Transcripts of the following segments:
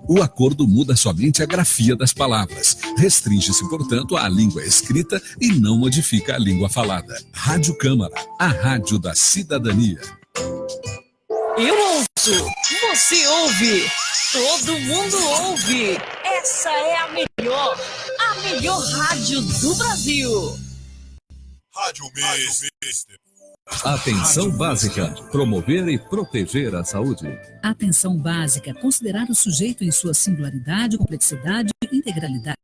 O acordo muda somente a grafia das palavras. Restringe-se, portanto, à língua escrita e não modifica a língua falada. Rádio Câmara, a rádio da cidadania. Eu ouço, você ouve, todo mundo ouve. Essa é a melhor rádio do Brasil. Rádio Mister. Atenção básica, promover e proteger a saúde. Atenção básica, considerar o sujeito em sua singularidade, complexidade e integralidade.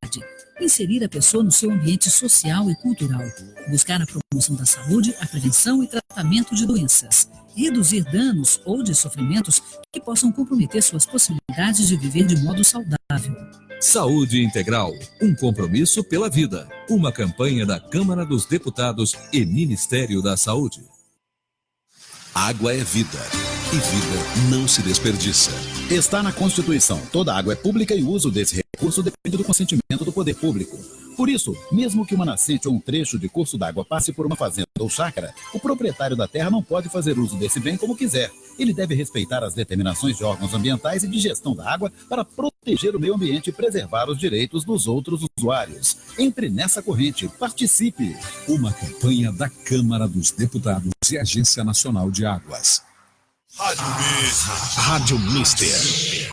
Inserir a pessoa no seu ambiente social e cultural. Buscar a promoção da saúde, a prevenção e tratamento de doenças. Reduzir danos ou de sofrimentos que possam comprometer suas possibilidades de viver de modo saudável. Saúde Integral, um compromisso pela vida. Uma campanha da Câmara dos Deputados e Ministério da Saúde. Água é vida, e vida não se desperdiça. Está na Constituição. Toda água é pública e o uso desse recurso depende do consentimento do poder público. Por isso, mesmo que uma nascente ou um trecho de curso d'água passe por uma fazenda ou chácara, o proprietário da terra não pode fazer uso desse bem como quiser. Ele deve respeitar as determinações de órgãos ambientais e de gestão da água para proteger o meio ambiente e preservar os direitos dos outros usuários. Entre nessa corrente, participe. Uma campanha da Câmara dos Deputados e Agência Nacional de Águas. Rádio Mister.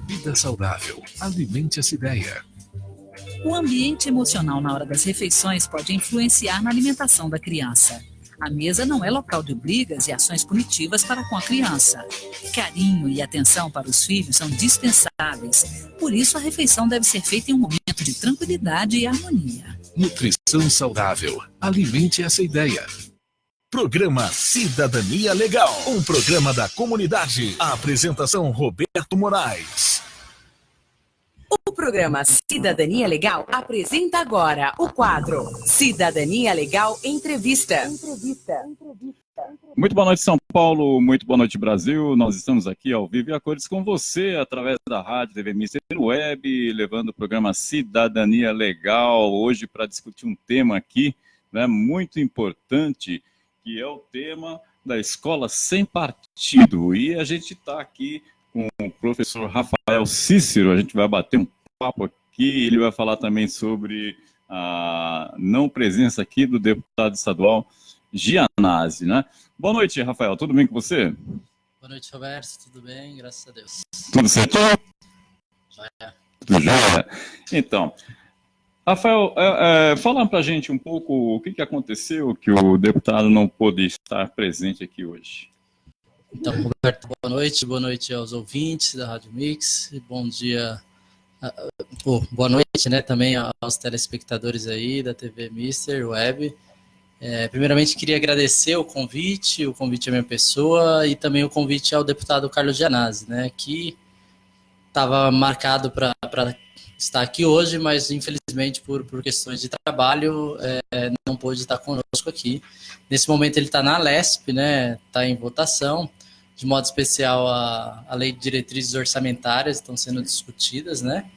Vida saudável. Alimente essa ideia. O ambiente emocional na hora das refeições pode influenciar na alimentação da criança. A mesa não é local de brigas e ações punitivas para com a criança. Carinho e atenção para os filhos são dispensáveis. Por isso, a refeição deve ser feita em um momento de tranquilidade e harmonia. Nutrição saudável. Alimente essa ideia. Programa Cidadania Legal, um programa da comunidade. A apresentação Roberto Moraes. O programa Cidadania Legal apresenta agora o quadro Cidadania Legal Entrevista. Muito boa noite, São Paulo. Muito boa noite, Brasil. Nós estamos aqui ao vivo e a cores com você, através da Rádio TV Mister Web, levando o programa Cidadania Legal, hoje para discutir um tema aqui, né, muito importante, que é o tema da Escola Sem Partido. E a gente está aqui com o professor Rafael Cícero, a gente vai bater um papo aqui, ele vai falar também sobre a não presença aqui do deputado estadual Gianazzi, né? Boa noite, Rafael, tudo bem com você? Boa noite, Roberto, tudo bem? Graças a Deus. Tudo certo? Joia. Tudo jóia. Então, Rafael, fala pra gente um pouco o que aconteceu que o deputado não pôde estar presente aqui hoje. Então, Roberto, boa noite aos ouvintes da Rádio Mix, bom dia, boa noite, né, também aos telespectadores aí da TV Mister Web. Primeiramente, queria agradecer o convite à minha pessoa e também o convite ao deputado Carlos Gianazzi, né, que estava marcado para estar aqui hoje, mas infelizmente por questões de trabalho não pôde estar conosco aqui. Nesse momento ele está na Lesp, né, está em votação, de modo especial a lei de diretrizes orçamentárias estão sendo discutidas, né,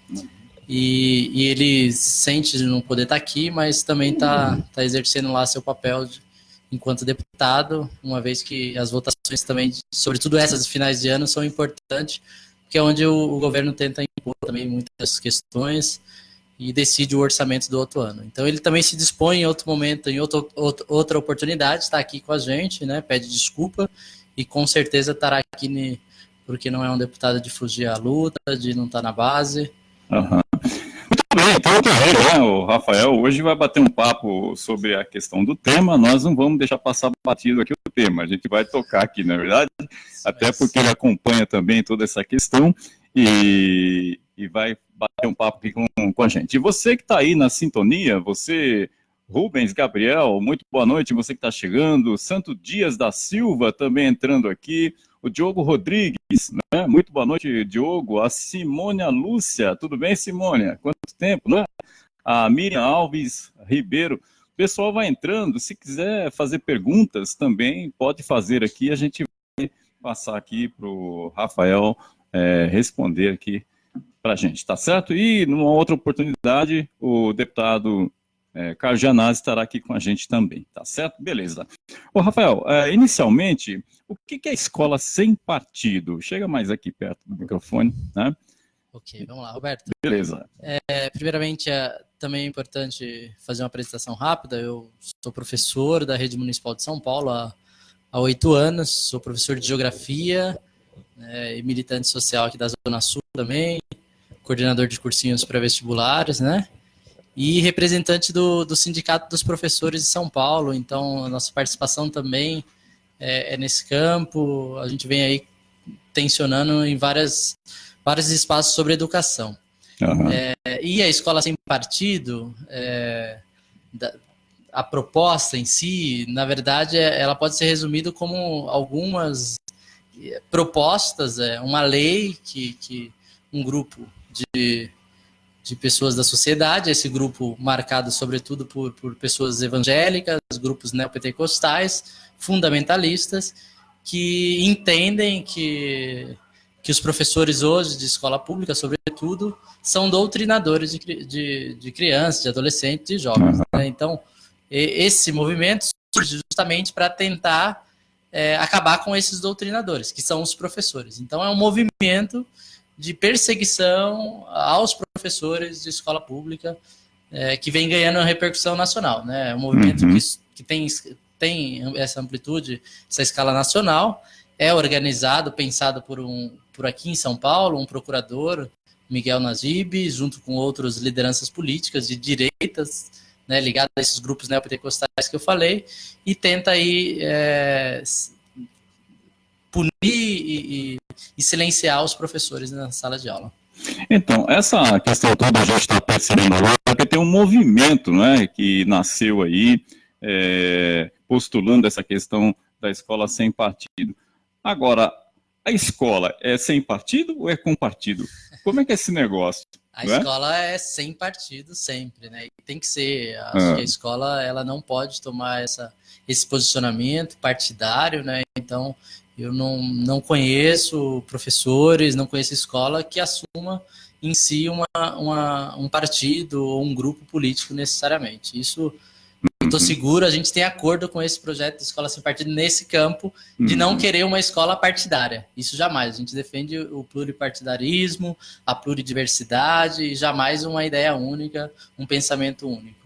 e ele sente de não poder estar aqui, mas também está exercendo lá seu papel enquanto deputado, uma vez que as votações também, sobretudo essas finais de ano, são importantes, que é onde o governo tenta impor também muitas questões e decide o orçamento do outro ano. Então ele também se dispõe em outro momento, em outra oportunidade, está aqui com a gente, né, pede desculpa e com certeza estará aqui porque não é um deputado de fugir à luta, de não estar na base. Uhum. Muito bem, então também, né, o Rafael hoje vai bater um papo sobre a questão do tema, nós não vamos deixar passar batido aqui o tema, a gente vai tocar aqui, na verdade, até porque ele acompanha também toda essa questão e vai bater um papo aqui com a gente. E você que está aí na sintonia, você, Rubens Gabriel, muito boa noite, você que está chegando, Santo Dias da Silva também entrando aqui, o Diogo Rodrigues, né? Muito boa noite, Diogo, a Simônia Lúcia, tudo bem, Simônia? Quanto tempo, né? A Miriam Alves Ribeiro, o pessoal vai entrando, se quiser fazer perguntas também, pode fazer aqui, a gente vai passar aqui para o Rafael responder aqui para a gente, tá certo? E numa outra oportunidade, o deputado Carlos Gianazzi estará aqui com a gente também, tá certo? Beleza. Ô, Rafael, inicialmente, o que é escola sem partido? Chega mais aqui perto do microfone, né? Ok, vamos lá, Roberto. Beleza. Primeiramente, também é importante fazer uma apresentação rápida. Eu sou professor da Rede Municipal de São Paulo há 8 anos, sou professor de Geografia e militante social aqui da Zona Sul também, coordenador de cursinhos pré-vestibulares, né? E representante do Sindicato dos Professores de São Paulo. Então, a nossa participação também é nesse campo. A gente vem aí tensionando em vários espaços sobre educação. Uhum. E a escola sem partido, a proposta em si, na verdade, ela pode ser resumida como algumas propostas, uma lei que um grupo de pessoas da sociedade, esse grupo marcado sobretudo por pessoas evangélicas, grupos neopentecostais, fundamentalistas, que entendem que os professores hoje de escola pública, sobretudo, são doutrinadores de crianças, de adolescentes, de jovens. Né? Então, esse movimento surge justamente para tentar acabar com esses doutrinadores, que são os professores. Então, é um movimento de perseguição aos professores de escola pública, que vem ganhando repercussão nacional. Né? É um movimento que tem essa amplitude, essa escala nacional, é organizado, pensado por aqui em São Paulo, um procurador, Miguel Nasib, junto com outras lideranças políticas de direitas, né, ligadas a esses grupos neopentecostais que eu falei, e tenta aí punir e silenciar os professores na sala de aula. Então, essa questão toda a gente está percebendo agora, porque tem um movimento, né, que nasceu aí, postulando essa questão da escola sem partido. Agora, a escola é sem partido ou é com partido? Como é que é esse negócio? A escola é sem partido sempre, né? E tem que ser. Acho que a escola ela não pode tomar esse posicionamento partidário, né? Então, eu não conheço professores, não conheço escola que assuma em si um partido ou um grupo político necessariamente. Isso eu estou seguro, a gente tem acordo com esse projeto de escola sem partido nesse campo de não querer uma escola partidária. Isso jamais. A gente defende o pluripartidarismo, a pluridiversidade e jamais uma ideia única, um pensamento único.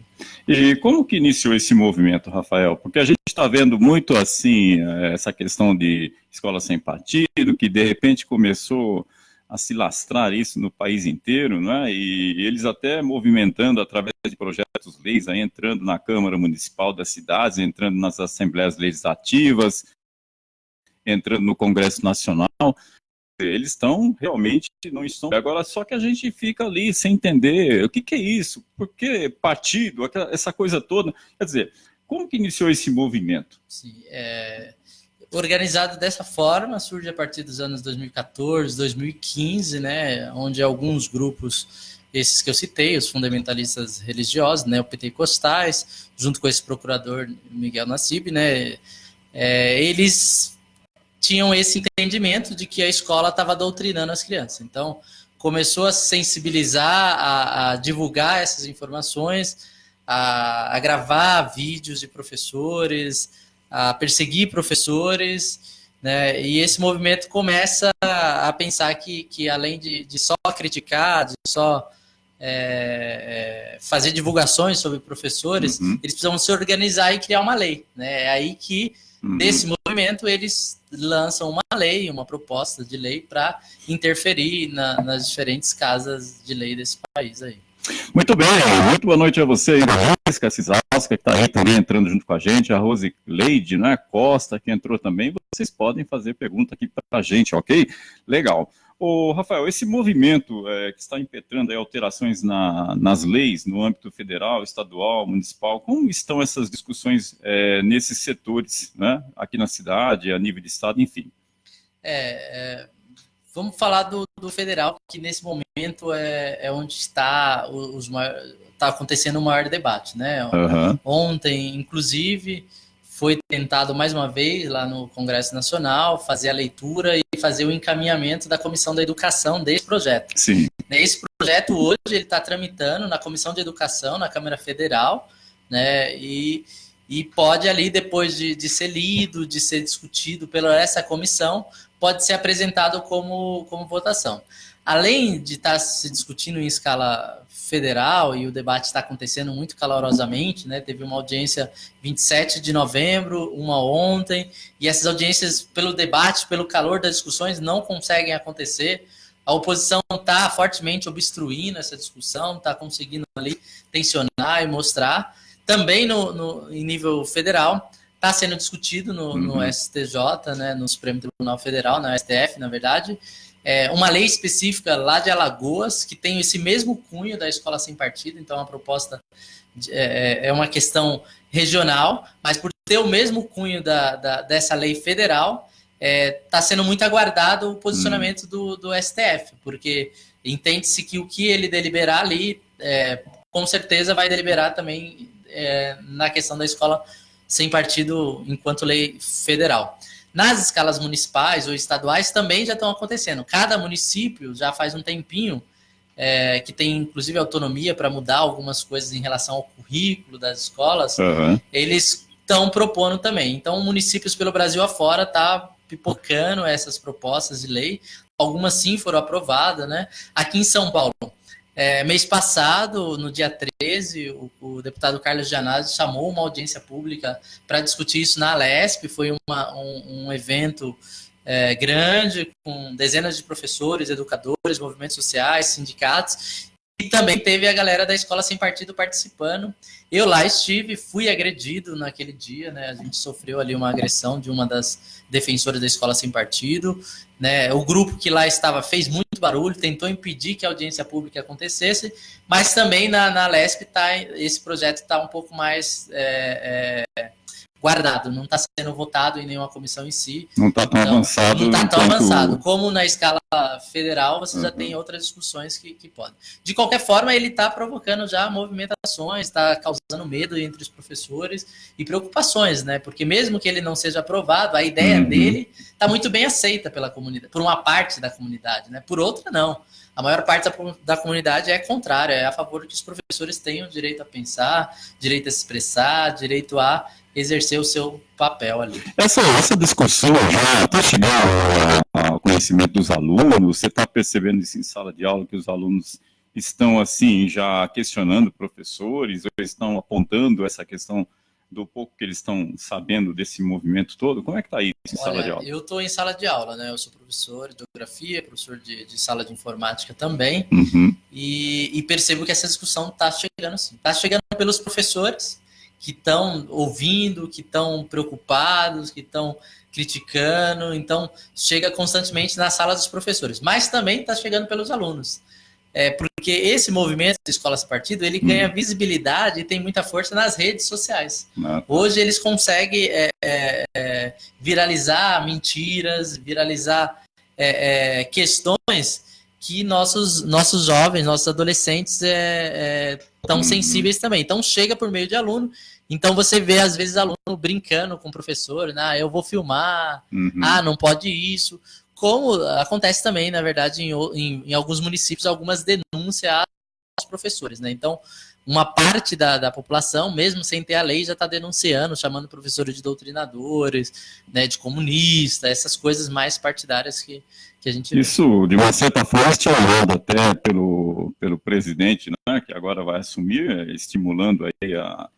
E como que iniciou esse movimento, Rafael? Porque a gente está vendo muito assim, essa questão de escola sem partido, que de repente começou a se lastrar isso no país inteiro, né? E eles até movimentando através de projetos leis, aí entrando na Câmara Municipal das cidades, entrando nas Assembleias Legislativas, entrando no Congresso Nacional. Eles estão, realmente, não estão... Agora, só que a gente fica ali sem entender o que é isso, por que partido, essa coisa toda. Quer dizer, como que iniciou esse movimento? Sim, organizado dessa forma, surge a partir dos anos 2014, 2015, né, onde alguns grupos, esses que eu citei, os fundamentalistas religiosos, né, neopentecostais, junto com esse procurador Miguel Nasib, né, eles tinham esse entendimento de que a escola estava doutrinando as crianças. Então, começou a sensibilizar, a divulgar essas informações, a gravar vídeos de professores, a perseguir professores, né? E esse movimento começa a pensar que além de só criticar, de só fazer divulgações sobre professores, eles precisam se organizar e criar uma lei, né? É aí que, desse movimento, eles lançam uma lei, uma proposta de lei para interferir nas diferentes casas de lei desse país aí. Muito bem, muito boa noite a você aí, a Jéssica Cisalska, que está aí também entrando junto com a gente, a Rose Leide, né, Costa, que entrou também. Vocês podem fazer pergunta aqui para a gente, ok? Legal. Ô, Rafael, esse movimento que está impetrando aí alterações nas leis, no âmbito federal, estadual, municipal, como estão essas discussões nesses setores, né, aqui na cidade, a nível de estado, enfim? Vamos falar do federal, que nesse momento é onde está acontecendo o maior debate, né? Ontem, inclusive, foi tentado mais uma vez lá no Congresso Nacional fazer a leitura e fazer o encaminhamento da Comissão da Educação desse projeto. Sim. Esse projeto hoje ele está tramitando na Comissão de Educação, na Câmara Federal, né, e pode ali, depois de ser lido, de ser discutido pela essa comissão, pode ser apresentado como votação. Além de estar se discutindo em escala federal, e o debate está acontecendo muito calorosamente, né? Teve uma audiência 27 de novembro, uma ontem, e essas audiências, pelo debate, pelo calor das discussões, não conseguem acontecer. A oposição está fortemente obstruindo essa discussão, está conseguindo ali tensionar e mostrar. Também em nível federal, está sendo discutido no STJ, né, no Supremo Tribunal Federal, na STF, na verdade, uma lei específica lá de Alagoas, que tem esse mesmo cunho da escola sem partido, então a proposta é uma questão regional, mas por ter o mesmo cunho dessa lei federal, está sendo muito aguardado o posicionamento do STF, porque entende-se que o que ele deliberar ali, com certeza vai deliberar também na questão da escola sem partido enquanto lei federal. Nas escalas municipais ou estaduais também já estão acontecendo. Cada município já faz um tempinho que tem inclusive autonomia para mudar algumas coisas em relação ao currículo das escolas, eles estão propondo também. Então, municípios pelo Brasil afora tá pipocando essas propostas de lei. Algumas sim foram aprovadas, né? Aqui em São Paulo, mês passado, no dia 13, o deputado Carlos Gianazzi chamou uma audiência pública para discutir isso na Alesp. Foi um evento grande, com dezenas de professores, educadores, movimentos sociais, sindicatos, e também teve a galera da Escola Sem Partido participando. Eu lá estive, fui agredido naquele dia, né? A gente sofreu ali uma agressão de uma das defensoras da Escola Sem Partido, né? O grupo que lá estava fez muito barulho, tentou impedir que a audiência pública acontecesse, mas também na Lesp esse projeto está um pouco mais guardado, não está sendo votado em nenhuma comissão em si. Não está tão avançado. Não está tão avançado. Como na escala federal, você já tem outras discussões que podem. De qualquer forma, ele está provocando já movimentações, está causando medo entre os professores e preocupações, né? Porque mesmo que ele não seja aprovado, a ideia dele está muito bem aceita pela comunidade, por uma parte da comunidade, né? Por outra, não. A maior parte da comunidade é contrária, é a favor de que os professores tenham direito a pensar, direito a se expressar, direito a exercer o seu papel ali. Essa discussão já está chegando ao conhecimento dos alunos? Você está percebendo isso em sala de aula, que os alunos estão, assim, já questionando professores, ou estão apontando essa questão do pouco que eles estão sabendo desse movimento todo? Como é que está isso em sala de aula? Eu estou em sala de aula, né? Eu sou professor de geografia, professor de sala de informática também, e percebo que essa discussão está chegando, sim. Está chegando pelos professores, que estão ouvindo, que estão preocupados, que estão criticando, então chega constantemente na sala dos professores, mas também está chegando pelos alunos, porque esse movimento de Escola Sem Partido, ele ganha visibilidade e tem muita força nas redes sociais. Hoje eles conseguem viralizar mentiras, viralizar questões que nossos jovens, nossos adolescentes estão sensíveis também. Então chega por meio de aluno. Então você vê, às vezes, aluno brincando com o professor, eu vou filmar, não pode isso. Como acontece também, na verdade, em alguns municípios, algumas denúncias aos professores, né? Então, uma parte da população, mesmo sem ter a lei, já está denunciando, chamando professores de doutrinadores, né, de comunista, essas coisas mais partidárias que a gente vê. Isso, de uma certa forma, estimulado até pelo presidente, né, que agora vai assumir, estimulando aí a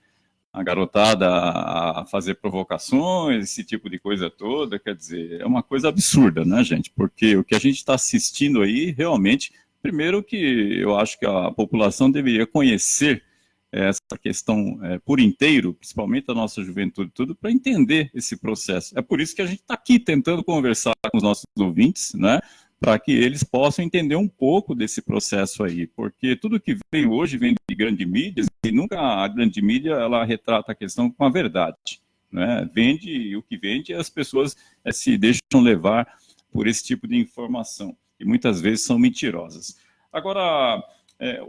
garotada a fazer provocações, esse tipo de coisa toda. Quer dizer, é uma coisa absurda, né, gente? Porque o que a gente está assistindo aí, realmente, primeiro que eu acho que a população deveria conhecer essa questão por inteiro, principalmente a nossa juventude, tudo, para entender esse processo. É por isso que a gente está aqui tentando conversar com os nossos ouvintes, né, para que eles possam entender um pouco desse processo aí, porque tudo que vem hoje vem de grande mídia, e nunca a grande mídia ela retrata a questão com a verdade, né? Vende o que vende, e as pessoas se deixam levar por esse tipo de informação, e muitas vezes são mentirosas. Agora,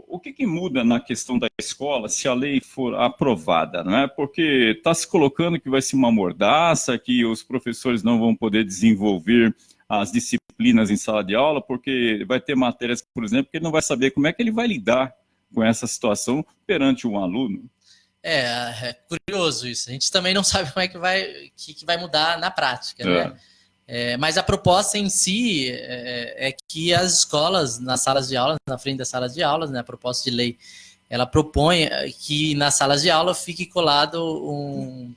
o que muda na questão da escola se a lei for aprovada, né? Porque está se colocando que vai ser uma mordaça, que os professores não vão poder desenvolver as disciplinas disciplinas em sala de aula, porque vai ter matérias, por exemplo, que ele não vai saber como é que ele vai lidar com essa situação perante um aluno. É curioso isso. A gente também não sabe como é que vai mudar na prática, né? Mas a proposta em si é que as escolas, nas salas de aula, na frente das salas de aulas, né, a proposta de lei, ela propõe que nas salas de aula fique colado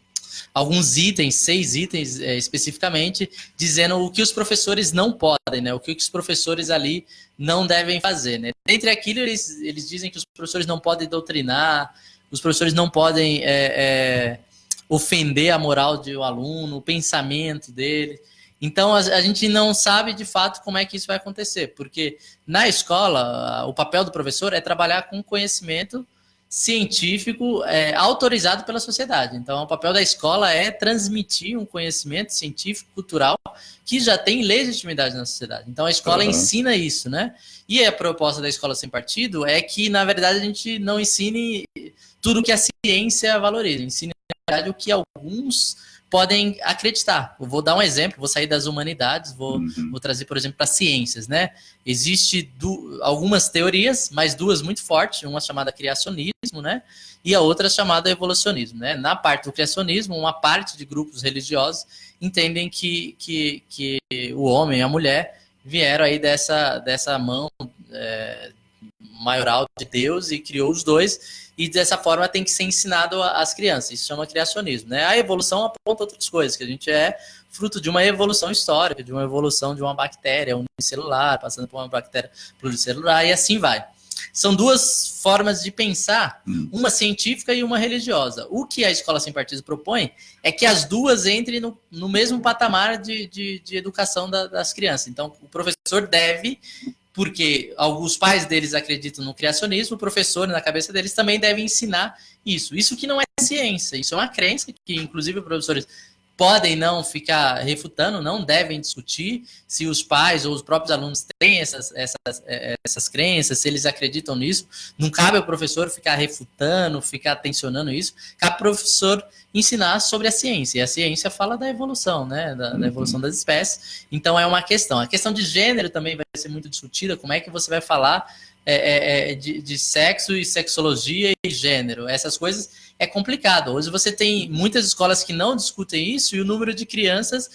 alguns itens, 6 itens especificamente, dizendo o que os professores não podem, né, o que os professores ali não devem fazer. Né? Dentre aquilo, eles dizem que os professores não podem doutrinar, os professores não podem ofender a moral do aluno, o pensamento dele. Então, a gente não sabe, de fato, como é que isso vai acontecer, porque na escola, o papel do professor é trabalhar com conhecimento científico autorizado pela sociedade. Então, o papel da escola é transmitir um conhecimento científico, cultural, que já tem legitimidade na sociedade. Então, a escola ensina isso, né? E a proposta da escola sem partido é que, na verdade, a gente não ensine tudo que a ciência valoriza, ensine, na verdade, o que alguns podem acreditar. Eu vou dar um exemplo, vou sair das humanidades, vou trazer, por exemplo, para ciências, né? Existem algumas teorias, mas 2 muito fortes, uma chamada criacionismo, né? E a outra chamada evolucionismo, né? Na parte do criacionismo, uma parte de grupos religiosos entendem que o homem e a mulher vieram aí dessa mão maioral de Deus e criou os dois, e dessa forma tem que ser ensinado às crianças. Isso chama criacionismo, né? A evolução aponta outras coisas, que a gente é fruto de uma evolução histórica, de uma evolução de uma bactéria unicelular, passando por uma bactéria pluricelular, e assim vai. São 2 formas de pensar, uma científica e uma religiosa. O que a Escola Sem Partido propõe é que as 2 entrem no mesmo patamar de educação das crianças. Então, o professor deve, porque alguns pais deles acreditam no criacionismo, o professor, na cabeça deles, também deve ensinar isso. Isso que não é ciência, isso é uma crença que, inclusive, os professores podem não ficar refutando, não devem discutir se os pais ou os próprios alunos têm essas crenças, se eles acreditam nisso. Não cabe ao professor ficar refutando, ficar tensionando isso. Cabe ao professor ensinar sobre a ciência. E a ciência fala da evolução, né? Da evolução das espécies. Então é uma questão. A questão de gênero também vai ser muito discutida. Como é que você vai falar de sexo e sexologia e gênero? Essas coisas é complicado. Hoje você tem muitas escolas que não discutem isso, e o número de crianças,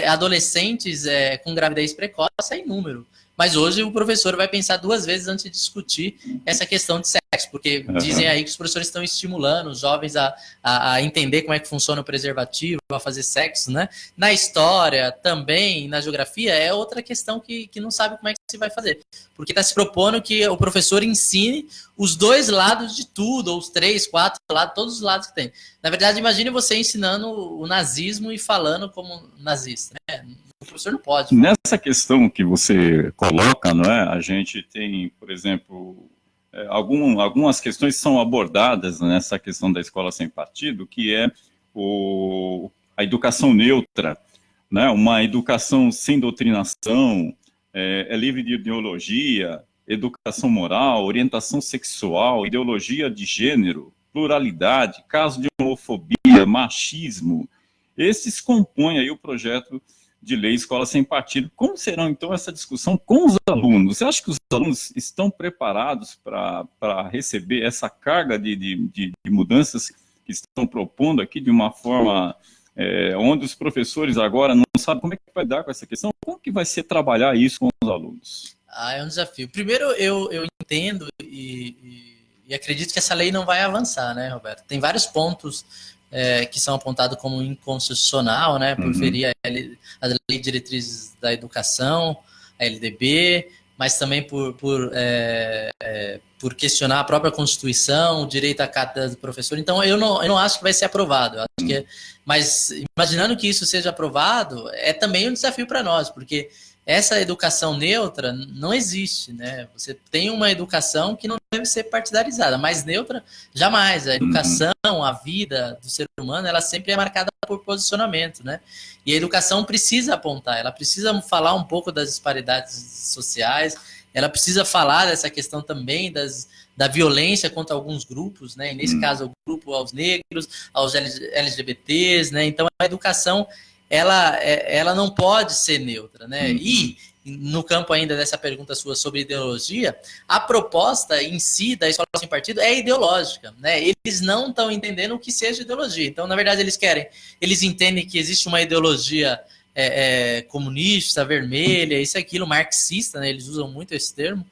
adolescentes com gravidez precoce é inúmero. Mas hoje o professor vai pensar 2 vezes antes de discutir essa questão de sexo, porque dizem aí que os professores estão estimulando os jovens a entender como é que funciona o preservativo, a fazer sexo, né? Na história, também, na geografia, é outra questão que não sabe como é que se vai fazer. Porque está se propondo que o professor ensine os 2 lados de tudo, ou os 3, 4 lados, todos os lados que tem. Na verdade, imagine você ensinando o nazismo e falando como nazista, né? O professor não pode. Nessa questão que você coloca, não é? A gente tem, por exemplo, algumas questões são abordadas nessa questão da escola sem partido, que é a educação neutra, né? Uma educação sem doutrinação, livre de ideologia, educação moral, orientação sexual, ideologia de gênero, pluralidade, caso de homofobia, machismo. Esses compõem aí o projeto de lei Escola Sem Partido. Como será, então, essa discussão com os alunos? Você acha que os alunos estão preparados para receber essa carga de mudanças que estão propondo aqui de uma forma onde os professores agora não sabem como é que vai dar com essa questão? Como que vai ser trabalhar isso com os alunos? É um desafio. Primeiro, eu entendo e acredito que essa lei não vai avançar, né, Roberto? Tem vários pontos que são apontados como inconstitucional, né, por ferir a Lei de Diretrizes da Educação, a LDB, mas também por questionar a própria Constituição, o direito à cátedra do professor. Então, eu não acho que vai ser aprovado. Eu acho que mas, imaginando que isso seja aprovado, é também um desafio para nós, porque essa educação neutra não existe, né? Você tem uma educação que não deve ser partidarizada, mas neutra jamais. A educação, a vida do ser humano, ela sempre é marcada por posicionamento, né? E a educação precisa apontar, ela precisa falar um pouco das disparidades sociais, ela precisa falar dessa questão também da violência contra alguns grupos, né? E nesse caso, o grupo aos negros, aos LGBTs, né? Então, a educação ela não pode ser neutra, né? E no campo ainda dessa pergunta sua sobre ideologia, a proposta em si da escola sem partido é ideológica, né? Eles não estão entendendo o que seja ideologia. Então, na verdade, eles entendem que existe uma ideologia comunista, vermelha, isso e aquilo, marxista, né? Eles usam muito esse termo,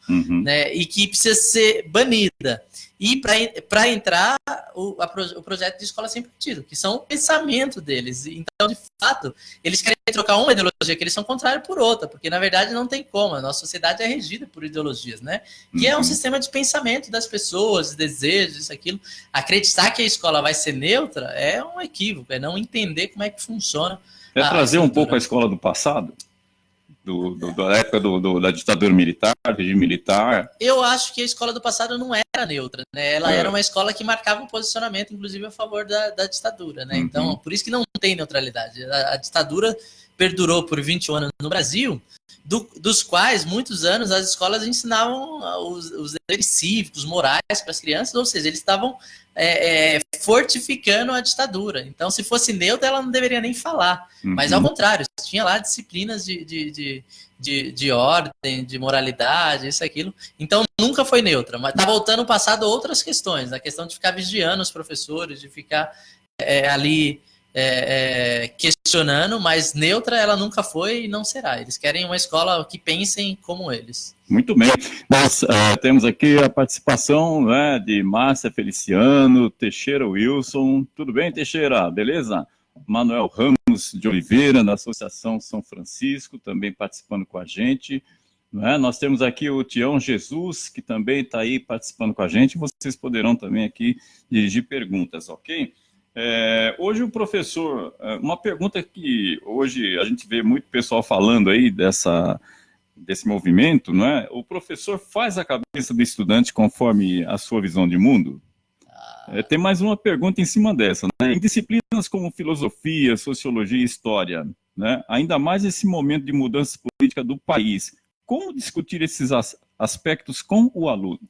né? E que precisa ser banida. E para entrar o projeto de escola sem partido, que são o pensamento deles. Então, de fato, eles querem trocar uma ideologia que eles são contrários por outra, porque, na verdade, não tem como. A nossa sociedade é regida por ideologias, né? Que é um sistema de pensamento das pessoas, desejos, isso, aquilo. Acreditar que a escola vai ser neutra é um equívoco, é não entender como é que funciona. É trazer um pouco a escola do passado? Da época da ditadura militar, regime militar. Eu acho que a escola do passado não era neutra, né? Ela era uma escola que marcava um posicionamento, inclusive, a favor da ditadura, né? Então, por isso que não tem neutralidade. A ditadura perdurou por 21 anos no Brasil, dos quais, muitos anos, as escolas ensinavam os deveres cívicos, morais para as crianças, ou seja, eles estavam fortificando a ditadura. Então, se fosse neutra, ela não deveria nem falar. Mas, ao contrário, tinha lá disciplinas de ordem, de moralidade, isso e aquilo. Então, nunca foi neutra. Mas está voltando ao passado outras questões. A questão de ficar vigiando os professores, de ficar ali questionando, mas neutra ela nunca foi e não será. Eles querem uma escola que pensem como eles. Muito bem. Nós temos aqui a participação, né, de Márcia Feliciano, Teixeira Wilson. Tudo bem, Teixeira? Beleza? Manuel Ramos de Oliveira, da Associação São Francisco, também participando com a gente. Né? Nós temos aqui o Tião Jesus, que também está aí participando com a gente. Vocês poderão também aqui dirigir perguntas, ok? Hoje o professor, uma pergunta que hoje a gente vê muito pessoal falando aí desse movimento, não é? O professor faz a cabeça do estudante conforme a sua visão de mundo? Tem mais uma pergunta em cima dessa, né? Em disciplinas como filosofia, sociologia e história, né? Ainda mais esse momento de mudança política do país, como discutir esses aspectos com o aluno?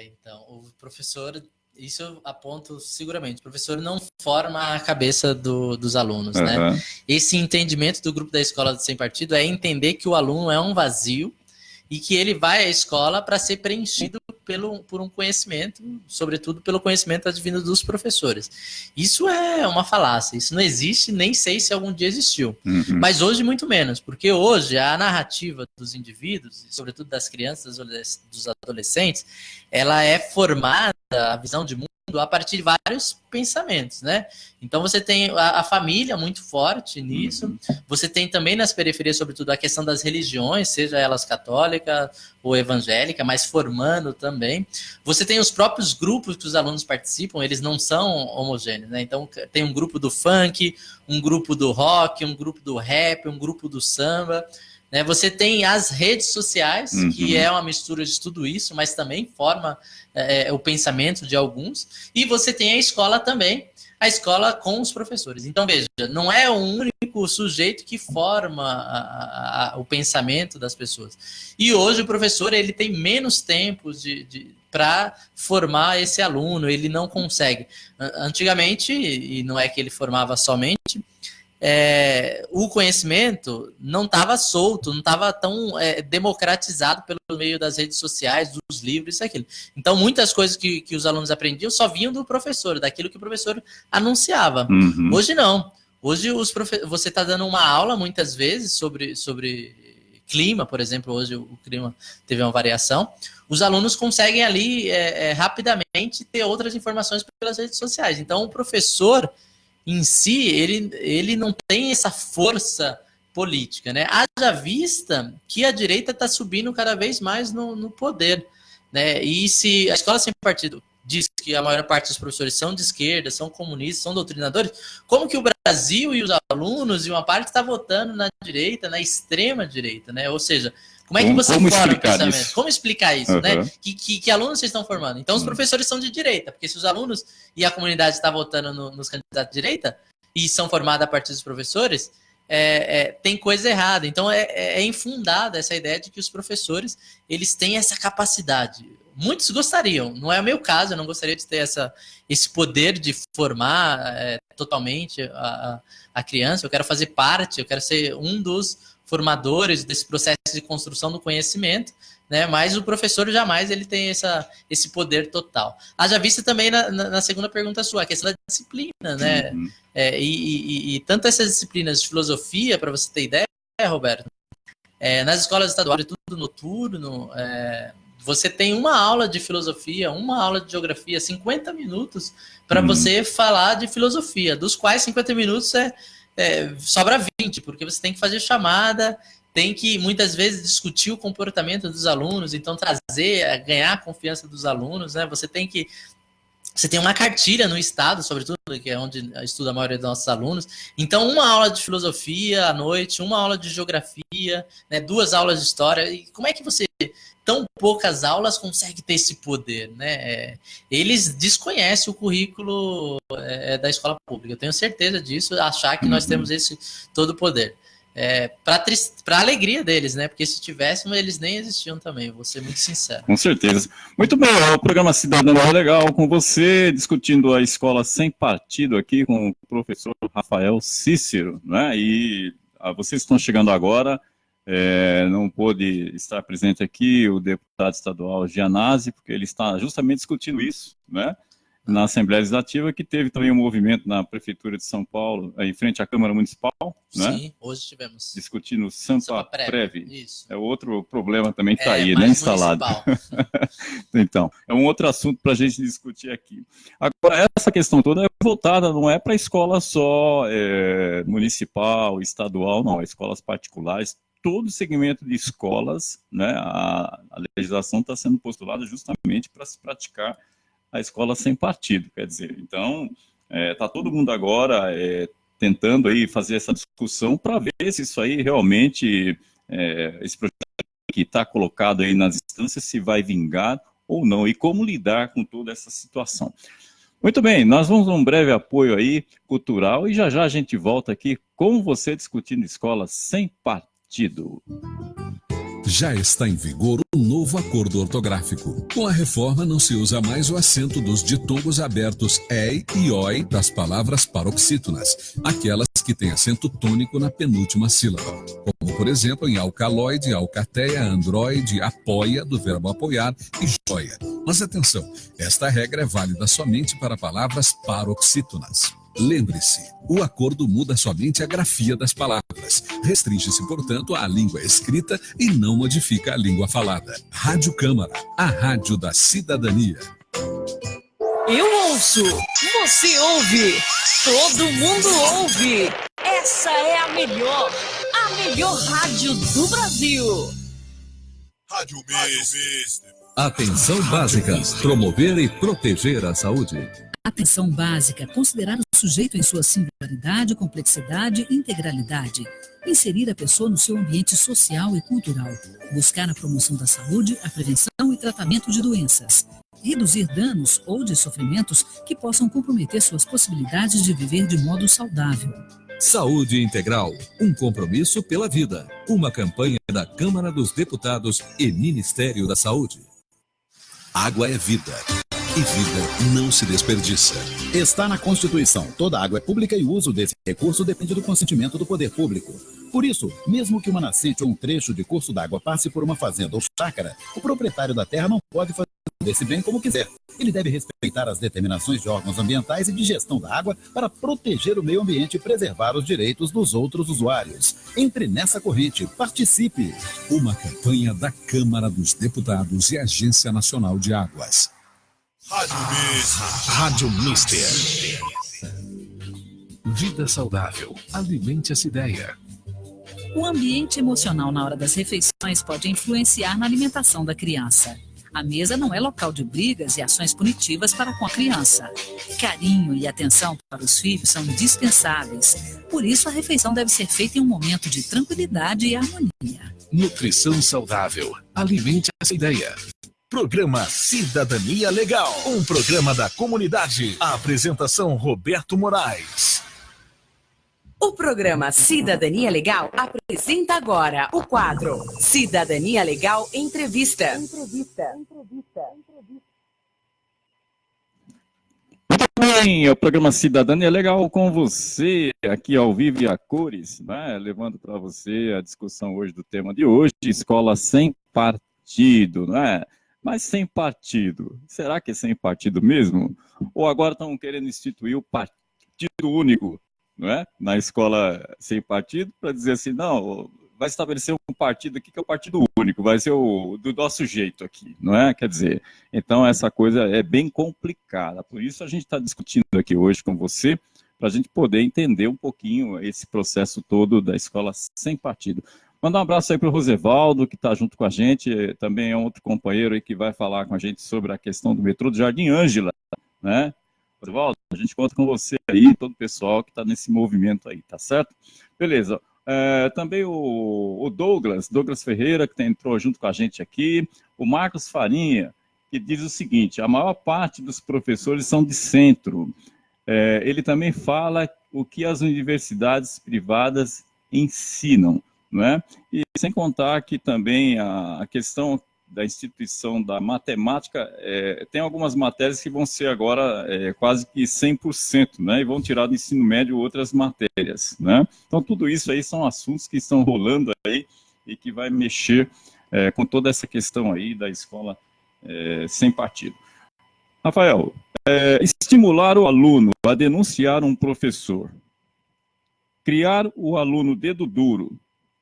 Então, o professor... Isso eu aponto seguramente. O professor não forma a cabeça dos alunos, né? Esse entendimento do grupo da escola sem partido é entender que o aluno é um vazio e que ele vai à escola para ser preenchido por um conhecimento, sobretudo pelo conhecimento advindo dos professores. Isso é uma falácia, isso não existe, nem sei se algum dia existiu. Mas hoje muito menos, porque hoje a narrativa dos indivíduos, e sobretudo das crianças, dos adolescentes, ela é formada, a visão de mundo, a partir de vários pensamentos, né? Então você tem a família muito forte nisso, você tem também nas periferias, sobretudo, a questão das religiões, seja elas católica ou evangélica, mas formando também. Você tem os próprios grupos que os alunos participam, eles não são homogêneos, né? Então tem um grupo do funk, um grupo do rock, um grupo do rap, um grupo do samba, né? Você tem as redes sociais, que é uma mistura de tudo isso, mas também forma o pensamento de alguns. E você tem a escola também, a escola com os professores. Então, veja, não é o único sujeito que forma o pensamento das pessoas. E hoje o professor ele tem menos tempo para formar esse aluno, ele não consegue. Antigamente, e não é que ele formava somente, o conhecimento não estava solto, não estava tão democratizado pelo meio das redes sociais, dos livros, isso e aquilo. Então, muitas coisas que os alunos aprendiam só vinham do professor, daquilo que o professor anunciava. Hoje não. Hoje você está dando uma aula, muitas vezes, sobre clima, por exemplo. Hoje o clima teve uma variação. Os alunos conseguem ali, rapidamente, ter outras informações pelas redes sociais. Então, o professor em si, ele não tem essa força política, né? Haja vista que a direita está subindo cada vez mais no poder, né? E se a escola sem partido diz que a maior parte dos professores são de esquerda, são comunistas, são doutrinadores, como que o Brasil e os alunos e uma parte está votando na direita, na extrema direita, né? Ou seja, como é que você forma o pensamento? Isso? Como explicar isso, né? Que alunos vocês estão formando? Então, os professores são de direita, porque se os alunos e a comunidade está votando nos candidatos de direita e são formados a partir dos professores, tem coisa errada. Então, é infundada essa ideia de que os professores eles têm essa capacidade. Muitos gostariam, não é o meu caso, eu não gostaria de ter esse poder de formar totalmente a criança, eu quero fazer parte, eu quero ser um dos formadores desse processo de construção do conhecimento, né? Mas o professor jamais ele tem esse poder total. Haja vista também na segunda pergunta sua, a questão da disciplina, né? Uhum. E tanto essas disciplinas de filosofia, para você ter ideia, Roberto, nas escolas estaduais, tudo noturno, você tem uma aula de filosofia, uma aula de geografia, 50 minutos para você falar de filosofia, dos quais 50 minutos sobra 20, porque você tem que fazer chamada, tem que, muitas vezes, discutir o comportamento dos alunos, então ganhar a confiança dos alunos, né? Você tem uma cartilha no estado, sobretudo, que é onde estuda a maioria dos nossos alunos. Então, uma aula de filosofia à noite, uma aula de geografia, né, 2 aulas de história. E como é que você, tão poucas aulas, consegue ter esse poder, né? Eles desconhecem o currículo da escola pública. Eu tenho certeza disso, achar que nós temos todo o poder. Para alegria deles, né? Porque se tivéssemos, eles nem existiam também, vou ser muito sincero. Com certeza. Muito bem, o programa Cidadania Legal com você, discutindo a escola sem partido aqui com o professor Rafael Cícero, né? E vocês estão chegando agora, não pôde estar presente aqui o deputado estadual Gianazzi, porque ele está justamente discutindo isso, né? Na Assembleia Legislativa, que teve também um movimento na Prefeitura de São Paulo, em frente à Câmara Municipal, né? Sim, hoje tivemos. Discutindo o Sampaprev. Isso. É outro problema também que está aí, né, instalado. Então, é um outro assunto para a gente discutir aqui. Agora, essa questão toda é voltada, não é para escola só municipal, estadual, não, é escolas particulares, todo segmento de escolas, né, a legislação está sendo postulada justamente para se praticar a escola sem partido, quer dizer, então, está todo mundo agora tentando aí fazer essa discussão para ver se isso aí realmente, esse projeto que está colocado aí nas instâncias, se vai vingar ou não, e como lidar com toda essa situação. Muito bem, nós vamos a um breve apoio aí, cultural, e já já a gente volta aqui com você discutindo escola sem partido. Já está em vigor um novo acordo ortográfico. Com a reforma, não se usa mais o acento dos ditongos abertos ei e oi das palavras paroxítonas, aquelas que têm acento tônico na penúltima sílaba, como, por exemplo, em alcaloide, alcateia, androide, apoia, do verbo apoiar, e joia. Mas atenção, esta regra é válida somente para palavras paroxítonas. Lembre-se, o acordo muda somente a grafia das palavras. Restringe-se, portanto, à língua escrita e não modifica a língua falada. Rádio Câmara, a rádio da cidadania. Eu ouço, você ouve, todo mundo ouve. Essa é a melhor rádio do Brasil. Rádio Mister. Atenção básica, promover e proteger a saúde. Atenção básica, considerar o sujeito em sua singularidade, complexidade e integralidade. Inserir a pessoa no seu ambiente social e cultural. Buscar a promoção da saúde, a prevenção e tratamento de doenças. Reduzir danos ou de sofrimentos que possam comprometer suas possibilidades de viver de modo saudável. Saúde Integral, um compromisso pela vida. Uma campanha da Câmara dos Deputados e Ministério da Saúde. Água é vida. E vida não se desperdiça. Está na Constituição. Toda água é pública e o uso desse recurso depende do consentimento do poder público. Por isso, mesmo que uma nascente ou um trecho de curso d'água passe por uma fazenda ou chácara, o proprietário da terra não pode fazer desse bem como quiser. Ele deve respeitar as determinações de órgãos ambientais e de gestão da água para proteger o meio ambiente e preservar os direitos dos outros usuários. Entre nessa corrente, participe. Uma campanha da Câmara dos Deputados e Agência Nacional de Águas. Rádio Mister. Vida saudável. Alimente essa ideia. O ambiente emocional na hora das refeições pode influenciar na alimentação da criança. A mesa não é local de brigas e ações punitivas para com a criança. Carinho e atenção para os filhos são indispensáveis. Por isso, a refeição deve ser feita em um momento de tranquilidade e harmonia. Nutrição saudável. Alimente essa ideia. Programa Cidadania Legal, um programa da comunidade. A apresentação Roberto Moraes. O programa Cidadania Legal apresenta agora o quadro Cidadania Legal Entrevista. Muito Bem, o programa Cidadania Legal com você, aqui ao vivo e a cores, né? Levando para você a discussão hoje do tema de hoje, escola sem partido, né? Mas sem partido, será que é sem partido mesmo? Ou agora estão querendo instituir o partido único, não é? Na escola sem partido, para dizer assim, não, vai estabelecer um partido aqui que é o partido único, vai ser o do nosso jeito aqui, não é? Quer dizer, então essa coisa é bem complicada, por isso a gente está discutindo aqui hoje com você, para a gente poder entender um pouquinho esse processo todo da escola sem partido. Mandar um abraço aí para o Rosevaldo, que está junto com a gente, também é um outro companheiro aí que vai falar com a gente sobre a questão do metrô do Jardim Ângela, né? Rosevaldo, a gente conta com você aí, todo o pessoal que está nesse movimento aí, tá certo? Beleza. Também o Douglas Ferreira, que entrou junto com a gente aqui, o Marcos Farinha, que diz o seguinte, a maior parte dos professores são de centro. Ele também fala o que as universidades privadas ensinam, não é? E sem contar que também a questão da instituição da matemática, tem algumas matérias que vão ser agora quase que 100%, né? E vão tirar do ensino médio outras matérias, né? Então, tudo isso aí são assuntos que estão rolando aí e que vai mexer com toda essa questão aí da escola sem partido. Rafael, estimular o aluno a denunciar um professor, criar o aluno dedo duro,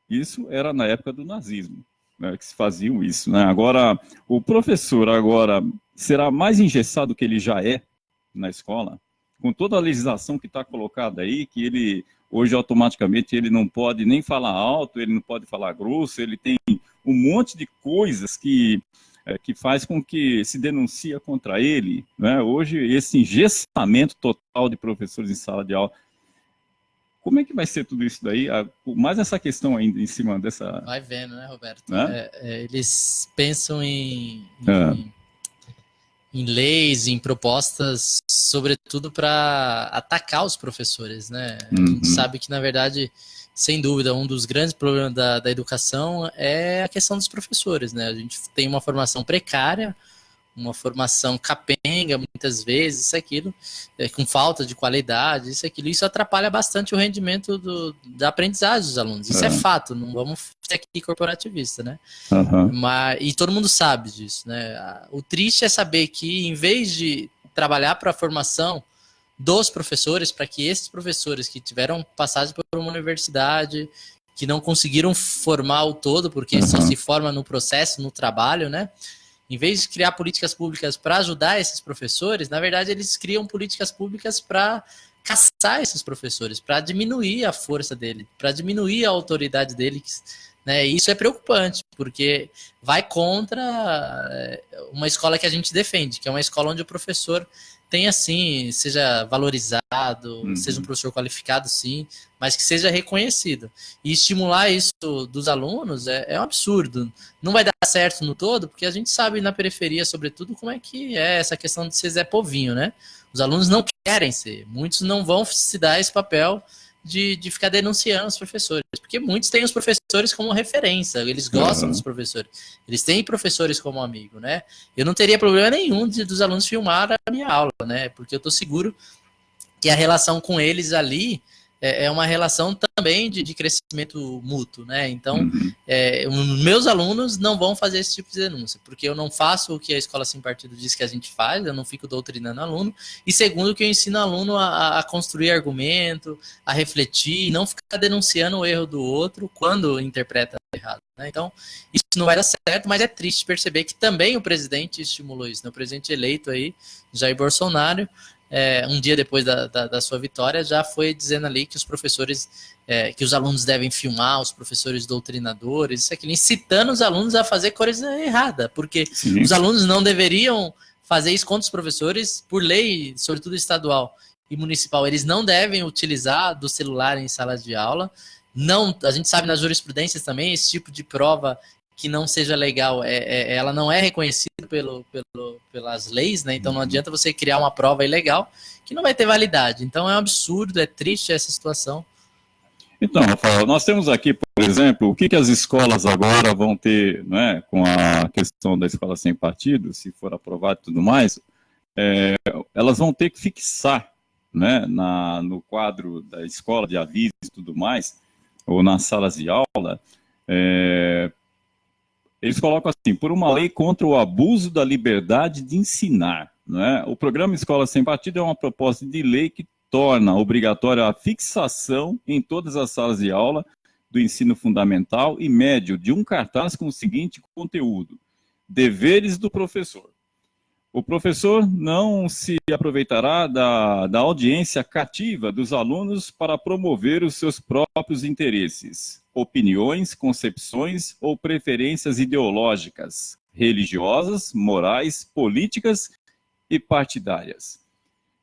isso era na época do nazismo, né, que se faziam isso, né? Agora, o professor será mais engessado que ele já é na escola, com toda a legislação que está colocada aí, que ele, hoje, automaticamente, ele não pode nem falar alto, ele não pode falar grosso, ele tem um monte de coisas que faz com que se denuncia contra ele, né? Hoje, esse engessamento total de professores em sala de aula. Como é que vai ser tudo isso daí? Mais essa questão ainda em cima dessa... Vai vendo, né, Roberto? Né? Eles pensam em leis, em propostas, sobretudo para atacar os professores, né? A gente sabe que, na verdade, sem dúvida, um dos grandes problemas da educação é a questão dos professores, né? A gente tem uma formação precária, uma formação capenga, muitas vezes, isso, aquilo, com falta de qualidade, isso, aquilo. Isso atrapalha bastante o rendimento da aprendizagem dos alunos. Isso é fato, não vamos ser aqui corporativista, né? E todo mundo sabe disso, né? O triste é saber que, em vez de trabalhar para a formação dos professores, para que esses professores que tiveram passagem por uma universidade, que não conseguiram formar o todo, porque só se forma no processo, no trabalho, né? Em vez de criar políticas públicas para ajudar esses professores, na verdade, eles criam políticas públicas para caçar esses professores, para diminuir a força dele, para diminuir a autoridade deles, né? E isso é preocupante, porque vai contra uma escola que a gente defende, que é uma escola onde o professor tem, assim, seja valorizado, seja um professor qualificado, sim, mas que seja reconhecido. E estimular isso dos alunos é um absurdo. Não vai dar certo no todo, porque a gente sabe na periferia, sobretudo, como é que é essa questão de ser Zé Povinho, né? Os alunos não querem ser, muitos não vão se dar esse papel de ficar denunciando os professores, porque muitos têm os professores como referência, eles gostam dos professores, eles têm professores como amigo, né? Eu não teria problema nenhum dos alunos filmar a minha aula, né? Porque eu estou seguro que a relação com eles ali é uma relação também de crescimento mútuo, né? Então, os meus alunos não vão fazer esse tipo de denúncia, porque eu não faço o que a escola sem partido diz que a gente faz, eu não fico doutrinando aluno, e segundo, que eu ensino aluno a construir argumento, a refletir, e não ficar denunciando o erro do outro quando interpreta errado, né? Então, isso não vai dar certo, mas é triste perceber que também o presidente estimulou isso, né? O presidente eleito aí, Jair Bolsonaro, um dia depois da sua vitória, já foi dizendo ali que os professores, que os alunos devem filmar, os professores doutrinadores, isso, aquilo, incitando os alunos a fazer coisa errada, porque os alunos não deveriam fazer isso contra os professores, por lei, sobretudo estadual e municipal, eles não devem utilizar do celular em salas de aula. Não, a gente sabe nas jurisprudências também, esse tipo de prova que não seja legal, ela não é reconhecida pelas leis, né? Então não adianta você criar uma prova ilegal que não vai ter validade. Então é um absurdo, é triste essa situação. Então, Rafael, nós temos aqui, por exemplo, o que as escolas agora vão ter, né, com a questão da escola sem partido, se for aprovado e tudo mais, elas vão ter que fixar, né, no quadro da escola de aviso e tudo mais, ou nas salas de aula, eles colocam assim, por uma lei contra o abuso da liberdade de ensinar. Né? O programa Escola Sem Partido é uma proposta de lei que torna obrigatória a fixação em todas as salas de aula do ensino fundamental e médio de um cartaz com o seguinte conteúdo: deveres do professor. O professor não se aproveitará da audiência cativa dos alunos para promover os seus próprios interesses, opiniões, concepções ou preferências ideológicas, religiosas, morais, políticas e partidárias.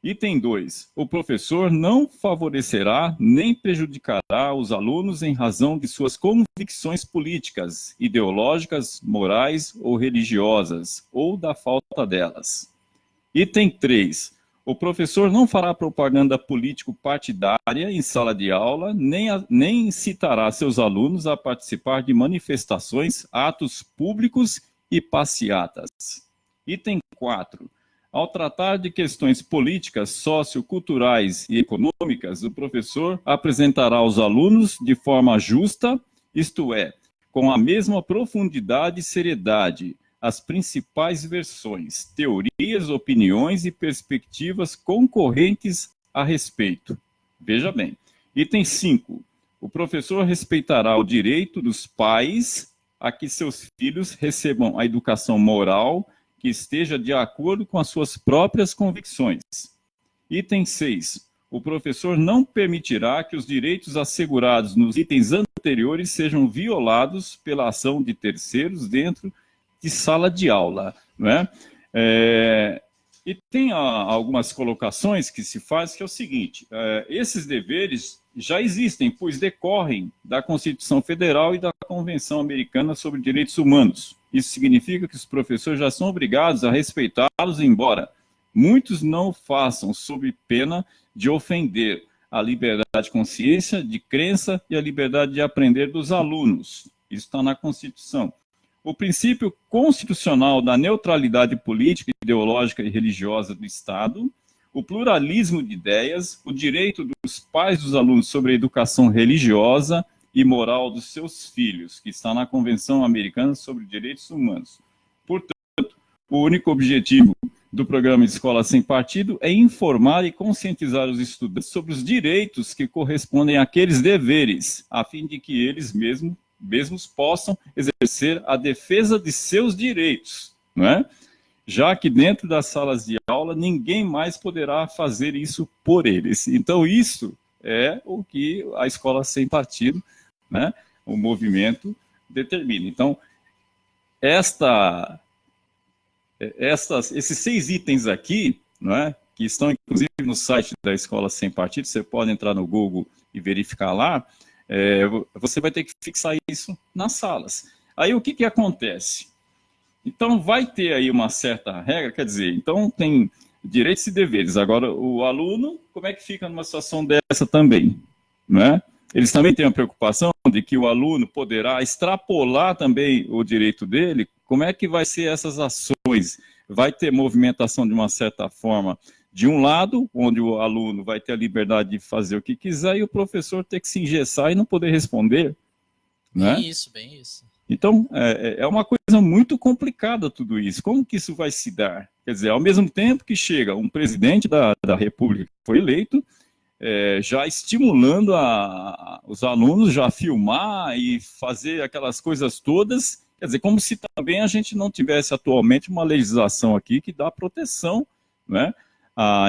Item 2. O professor não favorecerá nem prejudicará os alunos em razão de suas convicções políticas, ideológicas, morais ou religiosas, ou da falta delas. Item 3. O professor não fará propaganda político-partidária em sala de aula, nem incitará seus alunos a participar de manifestações, atos públicos e passeatas. Item 4. Ao tratar de questões políticas, socioculturais e econômicas, o professor apresentará aos alunos de forma justa, isto é, com a mesma profundidade e seriedade, as principais versões, teorias, opiniões e perspectivas concorrentes a respeito. Veja bem. Item 5. O professor respeitará o direito dos pais a que seus filhos recebam a educação moral que esteja de acordo com as suas próprias convicções. Item 6. O professor não permitirá que os direitos assegurados nos itens anteriores sejam violados pela ação de terceiros dentro de sala de aula. Não é? E tem algumas colocações que se faz, que é o seguinte: esses deveres já existem, pois decorrem da Constituição Federal e da Convenção Americana sobre Direitos Humanos. Isso significa que os professores já são obrigados a respeitá-los, embora muitos não o façam, sob pena de ofender a liberdade de consciência, de crença e a liberdade de aprender dos alunos. Isso está na Constituição. O princípio constitucional da neutralidade política, ideológica e religiosa do Estado, o pluralismo de ideias, o direito dos pais dos alunos sobre a educação religiosa e moral dos seus filhos, que está na Convenção Americana sobre Direitos Humanos. Portanto, o único objetivo do programa de Escola Sem Partido é informar e conscientizar os estudantes sobre os direitos que correspondem àqueles deveres, a fim de que eles mesmos possam exercer a defesa de seus direitos, não é? Já que dentro das salas de aula ninguém mais poderá fazer isso por eles. Então isso é o que a Escola Sem Partido, né, o movimento, determina. Então, esses 6 itens aqui, não é, que estão inclusive no site da Escola Sem Partido, você pode entrar no Google e verificar lá, você vai ter que fixar isso nas salas. Aí o que acontece? Então vai ter aí uma certa regra, quer dizer, então tem direitos e deveres. Agora o aluno, como é que fica numa situação dessa também? Não é? Eles também têm a preocupação de que o aluno poderá extrapolar também o direito dele. Como é que vai ser essas ações? Vai ter movimentação de uma certa forma de um lado, onde o aluno vai ter a liberdade de fazer o que quiser e o professor ter que se engessar e não poder responder. Né? Bem isso. Então, é uma coisa muito complicada tudo isso. Como que isso vai se dar? Quer dizer, ao mesmo tempo que chega um presidente da República que foi eleito, já estimulando os alunos já a filmar e fazer aquelas coisas todas, quer dizer, como se também a gente não tivesse atualmente uma legislação aqui que dá proteção, né?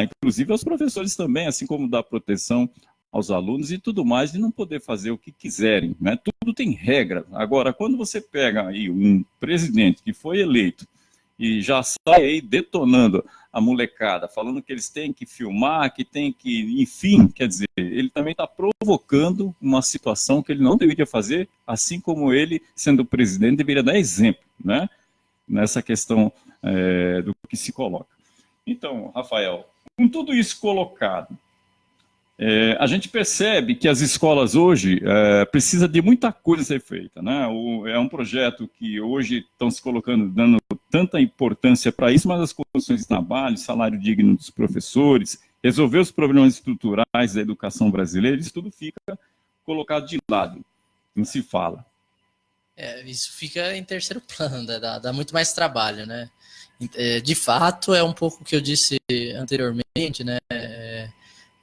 Inclusive aos professores também, assim como dá proteção aos alunos e tudo mais, de não poder fazer o que quiserem, né? Tudo tem regra. Agora, quando você pega aí um presidente que foi eleito e já sai aí detonando a molecada, falando que eles têm que filmar, que tem que, enfim, quer dizer, ele também está provocando uma situação que ele não deveria fazer, assim como ele, sendo presidente, deveria dar exemplo, né? Nessa questão do que se coloca. Então, Rafael, com tudo isso colocado, a gente percebe que as escolas hoje precisam de muita coisa ser feita, né? É um projeto que hoje estão se colocando, dando tanta importância para isso, mas as condições de trabalho, salário digno dos professores, resolver os problemas estruturais da educação brasileira, isso tudo fica colocado de lado, não se fala. Isso fica em terceiro plano, dá muito mais trabalho, né? De fato, é um pouco o que eu disse anteriormente, né?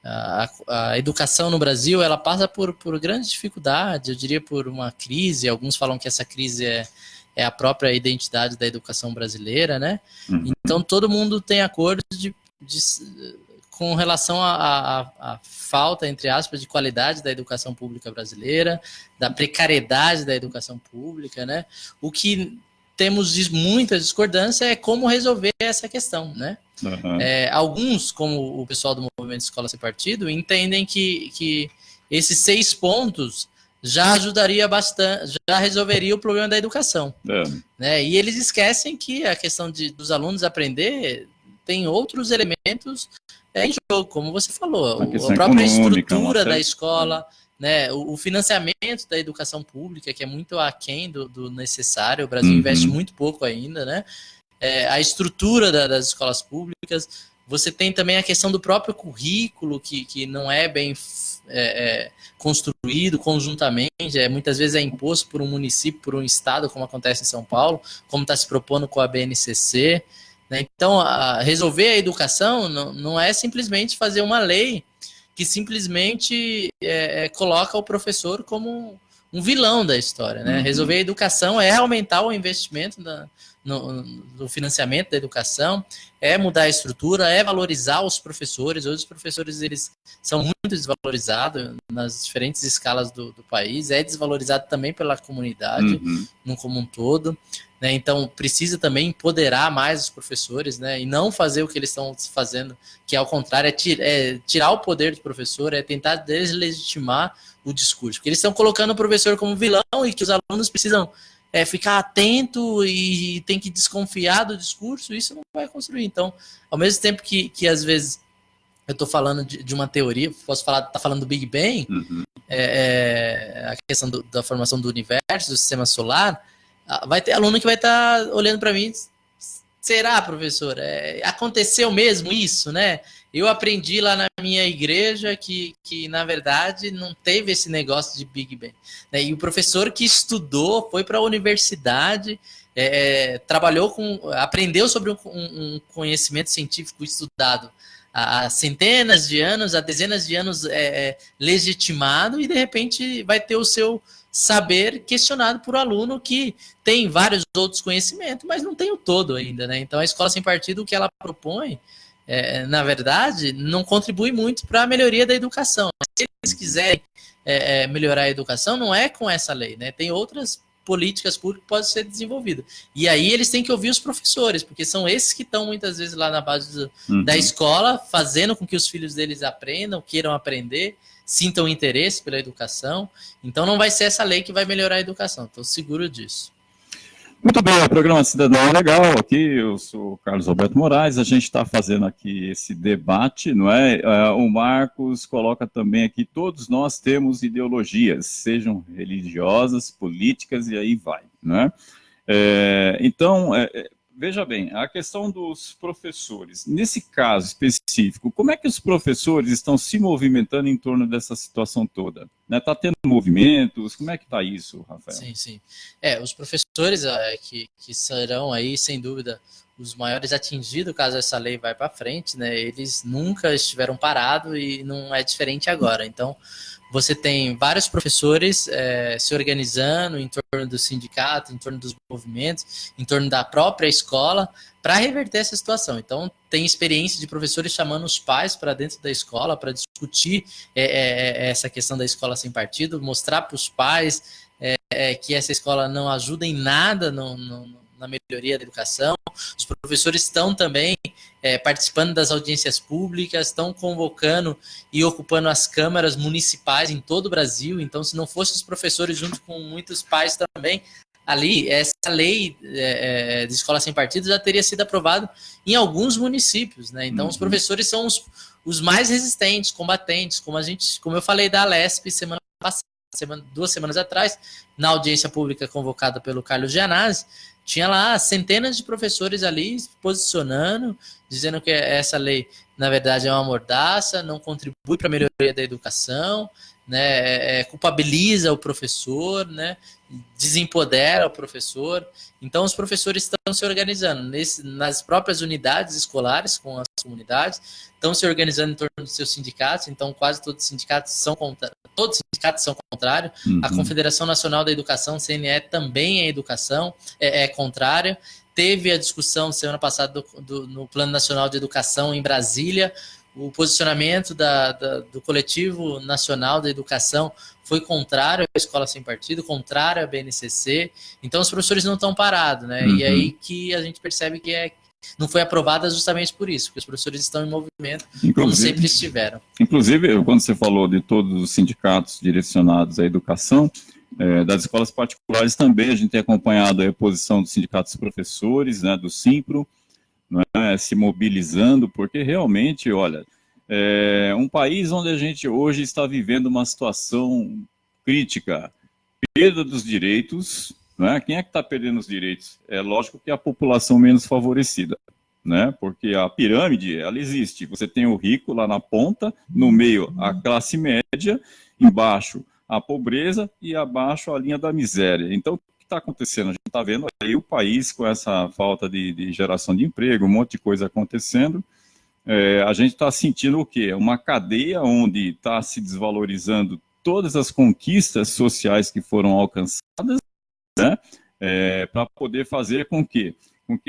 A educação no Brasil, ela passa por grandes dificuldades, eu diria por uma crise. Alguns falam que essa crise é a própria identidade da educação brasileira, né? Então, todo mundo tem acordo com relação à falta, entre aspas, de qualidade da educação pública brasileira, da precariedade da educação pública, né? O que temos muita discordância é como resolver essa questão, né? Alguns, como o pessoal do Movimento Escola Sem Partido, entendem que esses 6 pontos já ajudaria bastante, já resolveria o problema da educação. Né? E eles esquecem que a questão dos alunos aprender tem outros elementos em jogo, como você falou, a própria estrutura da escola, né, o financiamento da educação pública, que é muito aquém do necessário, o Brasil investe muito pouco ainda, né? A estrutura das escolas públicas, você tem também a questão do próprio currículo, que não é bem construído conjuntamente, muitas vezes é imposto por um município, por um estado, como acontece em São Paulo, como está se propondo com a BNCC, né? Então, resolver a educação não é simplesmente fazer uma lei que simplesmente coloca o professor como um vilão da história, né? Resolver a educação é aumentar o investimento no financiamento da educação, é mudar a estrutura, é valorizar os professores. Hoje os professores eles são muito desvalorizados nas diferentes escalas do país, é desvalorizado também pela comunidade no como um todo, né? Então precisa também empoderar mais os professores, né? E não fazer o que eles estão fazendo, que ao contrário é tirar o poder do professor, é tentar deslegitimar o discurso, porque eles estão colocando o professor como vilão e que os alunos precisam ficar atento e tem que desconfiar do discurso. Isso não vai construir. Então, ao mesmo tempo que às vezes eu estou falando de uma teoria, posso falar, tá falando do Big Bang, a questão da formação do universo, do sistema solar, vai ter aluno que vai estar olhando para mim, será, professor? Aconteceu mesmo isso, né? Eu aprendi lá na minha igreja que na verdade, não teve esse negócio de Big Bang. Né? E o professor que estudou, foi para a universidade, aprendeu sobre um conhecimento científico estudado há centenas de anos, há dezenas de anos legitimado, e de repente vai ter o seu saber questionado por um aluno que tem vários outros conhecimentos, mas não tem o todo ainda, né? Então a Escola Sem Partido, o que ela propõe, na verdade, não contribui muito para a melhoria da educação. Se eles quiserem melhorar a educação, não é com essa lei, né? Tem outras políticas públicas que podem ser desenvolvidas. E aí eles têm que ouvir os professores, porque são esses que estão muitas vezes lá na base da escola, fazendo com que os filhos deles aprendam, queiram aprender, sintam interesse pela educação. Então não vai ser essa lei que vai melhorar a educação, estou seguro disso. Muito bem, o programa Cidadão Legal aqui, eu sou o Carlos Alberto Moraes, a gente está fazendo aqui esse debate, não é? O Marcos coloca também aqui, todos nós temos ideologias, sejam religiosas, políticas e aí vai, não é? Então, veja bem, a questão dos professores, nesse caso específico, como é que os professores estão se movimentando em torno dessa situação toda? Está tendo movimentos? Como é que está isso, Rafael? Sim. Os professores que serão aí, sem dúvida, os maiores atingidos caso essa lei vá para frente, né? Eles nunca estiveram parados e não é diferente agora. Então, você tem vários professores se organizando em torno do sindicato, em torno dos movimentos, em torno da própria escola, para reverter essa situação. Então, tem experiência de professores chamando os pais para dentro da escola para discutir essa questão da escola sem partido, mostrar para os pais que essa escola não ajuda em nada na melhoria da educação. Os professores estão também participando das audiências públicas, estão convocando e ocupando as câmaras municipais em todo o Brasil. Então, se não fossem os professores, junto com muitos pais também, ali, essa lei de escola sem partido já teria sido aprovada em alguns municípios, né? Então, os professores são os mais resistentes, combatentes, como eu falei da Alesp semana passada, 2 semanas atrás, na audiência pública convocada pelo Carlos Gianazzi, tinha lá centenas de professores ali se posicionando, dizendo que essa lei, na verdade, é uma mordaça, não contribui para a melhoria da educação, né, culpabiliza o professor, né, desempodera o professor. Então, os professores estão se organizando nas próprias unidades escolares, com as comunidades, estão se organizando em torno dos seus sindicatos. Então, quase todos os sindicatos são contrários. A Confederação Nacional da Educação, CNE, também é contrária. Teve a discussão semana passada no Plano Nacional de Educação em Brasília. O posicionamento do Coletivo Nacional da Educação foi contrário à Escola Sem Partido, contrário à BNCC. Então, os professores não estão parados, né? E aí que a gente percebe que não foi aprovada justamente por isso, porque os professores estão em movimento, como sempre estiveram. Inclusive, quando você falou de todos os sindicatos direcionados à educação, das escolas particulares também, a gente tem acompanhado a posição dos sindicatos dos professores, né, do Simpro, né, se mobilizando, porque realmente, olha, um país onde a gente hoje está vivendo uma situação crítica, perda dos direitos, né? Quem é que está perdendo os direitos? É lógico que é a população menos favorecida, né? Porque a pirâmide, ela existe, você tem o rico lá na ponta, no meio a classe média, embaixo a pobreza e abaixo a linha da miséria. Então, está acontecendo? A gente está vendo aí o país com essa falta de geração de emprego, um monte de coisa acontecendo. A gente está sentindo o quê? Uma cadeia onde está se desvalorizando todas as conquistas sociais que foram alcançadas, né? Para poder fazer com que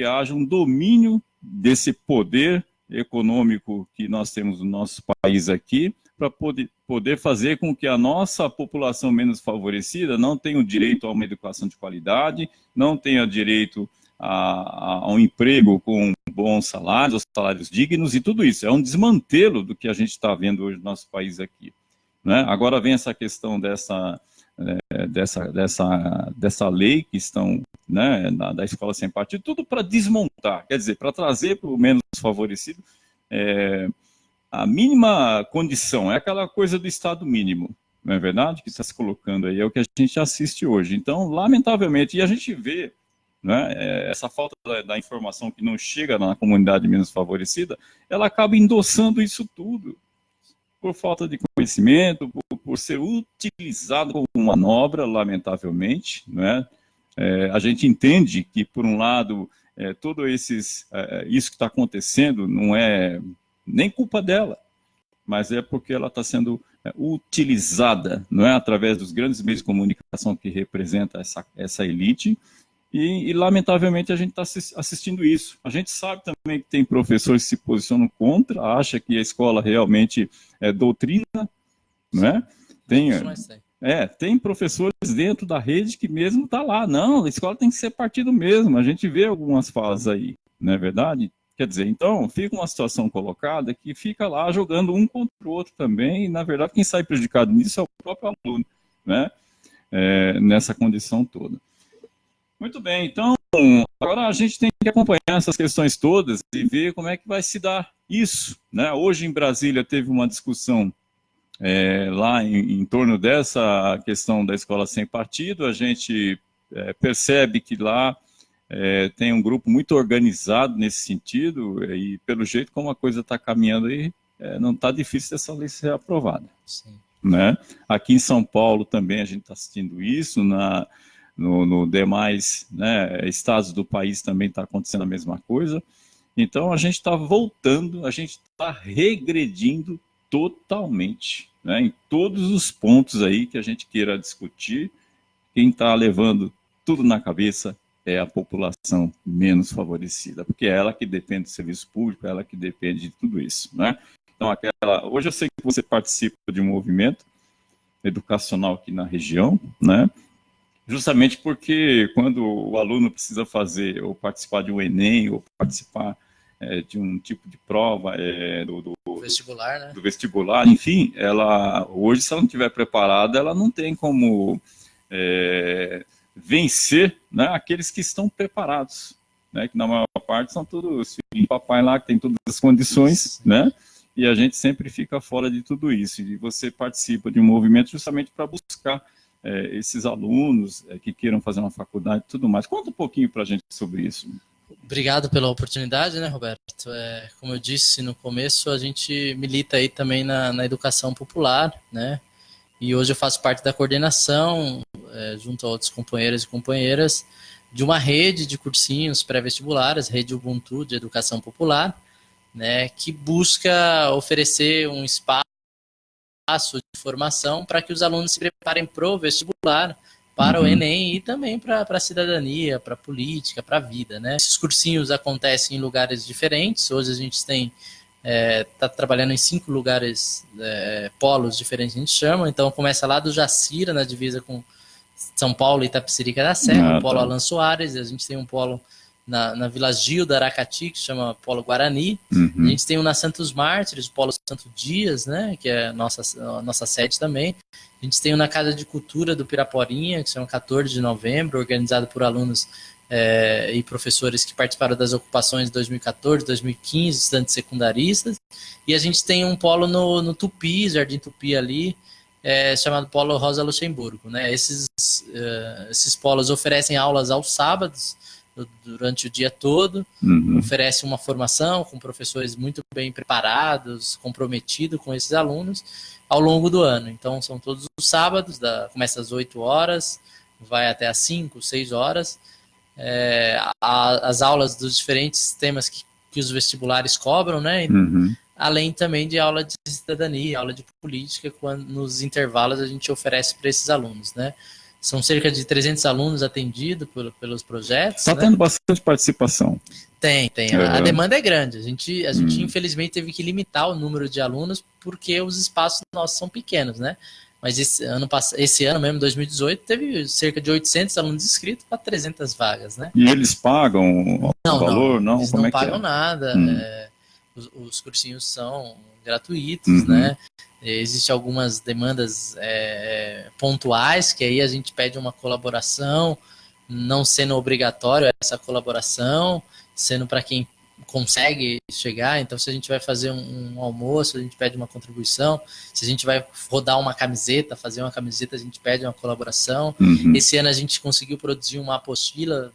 haja um domínio desse poder econômico que nós temos no nosso país aqui, para poder fazer com que a nossa população menos favorecida não tenha o direito a uma educação de qualidade, não tenha direito a um emprego com bons salários, ou salários dignos, e tudo isso. É um desmantelo do que a gente está vendo hoje no nosso país aqui, né? Agora vem essa questão dessa lei que estão, né, da Escola Sem Partido, tudo para desmontar, quer dizer, para trazer para o menos favorecido a mínima condição, é aquela coisa do Estado mínimo, não é verdade? Que está se colocando aí, é o que a gente assiste hoje. Então, lamentavelmente, e a gente vê, né, essa falta da informação que não chega na comunidade menos favorecida, ela acaba endossando isso tudo, por falta de conhecimento, por ser utilizado como manobra, lamentavelmente, né? A gente entende que, por um lado, todo isso que está acontecendo não é nem culpa dela, mas é porque ela está sendo utilizada, não é, através dos grandes meios de comunicação que representa essa elite, e lamentavelmente a gente está assistindo isso. A gente sabe também que tem professores que se posicionam contra, acha que a escola realmente é doutrina, não é? Tem professores dentro da rede que mesmo está lá, não, a escola tem que ser partido mesmo, a gente vê algumas falas aí, não é verdade? Quer dizer, então, fica uma situação colocada que fica lá jogando um contra o outro também, e, na verdade, quem sai prejudicado nisso é o próprio aluno, né? Nessa condição toda. Muito bem, então, agora a gente tem que acompanhar essas questões todas e ver como é que vai se dar isso, né? Hoje, em Brasília, teve uma discussão lá em torno dessa questão da escola sem partido. A gente percebe que lá tem um grupo muito organizado nesse sentido, e pelo jeito como a coisa está caminhando aí, não está difícil dessa lei ser aprovada. Sim. Né? Aqui em São Paulo também a gente está assistindo isso, no demais, né, estados do país também está acontecendo a mesma coisa. Então a gente está voltando, a gente está regredindo totalmente, né, em todos os pontos aí que a gente queira discutir. Quem está levando tudo na cabeça é a população menos favorecida, porque é ela que depende do serviço público, é ela que depende de tudo isso, né? Então, hoje eu sei que você participa de um movimento educacional aqui na região, né? Justamente porque quando o aluno precisa fazer ou participar de um Enem, ou participar de um tipo de prova do vestibular, né? Do vestibular, enfim, hoje, se ela não estiver preparada, ela não tem como vencer, né, aqueles que estão preparados, né, que na maior parte são todos filhos de papai lá, que tem todas as condições, né, e a gente sempre fica fora de tudo isso, e você participa de um movimento justamente para buscar esses alunos que queiram fazer uma faculdade e tudo mais. Conta um pouquinho para a gente sobre isso. Obrigado pela oportunidade, né, Roberto? Como eu disse no começo, a gente milita aí também na educação popular, né? E hoje eu faço parte da coordenação, junto a outros companheiros e companheiras, de uma rede de cursinhos pré-vestibulares, Rede Ubuntu de Educação Popular, né, que busca oferecer um espaço de formação para que os alunos se preparem para o vestibular, para o Enem e também para a cidadania, para a política, para a vida, né? Esses cursinhos acontecem em lugares diferentes. Hoje a gente está trabalhando em 5 lugares, polos diferentes, a gente chama. Então começa lá do Jacira, na divisa com São Paulo e Itapecerica da Serra, o polo Alan Soares. A gente tem um polo na Vila Gil da Aracati, que se chama Polo Guarani. A gente tem um na Santos Mártires, o Polo Santo Dias, né, que é a nossa sede também. A gente tem um na Casa de Cultura do Piraporinha, que se chama 14 de novembro, organizado por alunos e professores que participaram das ocupações de 2014, 2015, estudantes secundaristas. E a gente tem um polo no Tupi, Jardim Tupi ali, chamado Polo Rosa Luxemburgo, né? Esses polos oferecem aulas aos sábados, durante o dia todo, oferece uma formação com professores muito bem preparados, comprometidos com esses alunos ao longo do ano. Então são todos os sábados, começa às 8 horas, vai até às 5, 6 horas. As aulas dos diferentes temas que os vestibulares cobram, né? Além também de aula de cidadania, aula de política, quando nos intervalos a gente oferece para esses alunos, né? São cerca de 300 alunos atendidos pelos projetos. Está tendo bastante participação. Tem. A demanda é grande. A gente infelizmente teve que limitar o número de alunos porque os espaços nossos são pequenos, né? Mas esse ano mesmo, 2018, teve cerca de 800 alunos inscritos para 300 vagas, né? E eles pagam o valor? Não, eles como não é que pagam nada. Os cursinhos são gratuitos, né? Existem algumas demandas pontuais, que aí a gente pede uma colaboração, não sendo obrigatório essa colaboração, sendo para quem consegue chegar. Então, se a gente vai fazer um almoço, a gente pede uma contribuição. Se a gente vai rodar uma camiseta, fazer uma camiseta, a gente pede uma colaboração. Esse ano a gente conseguiu produzir uma apostila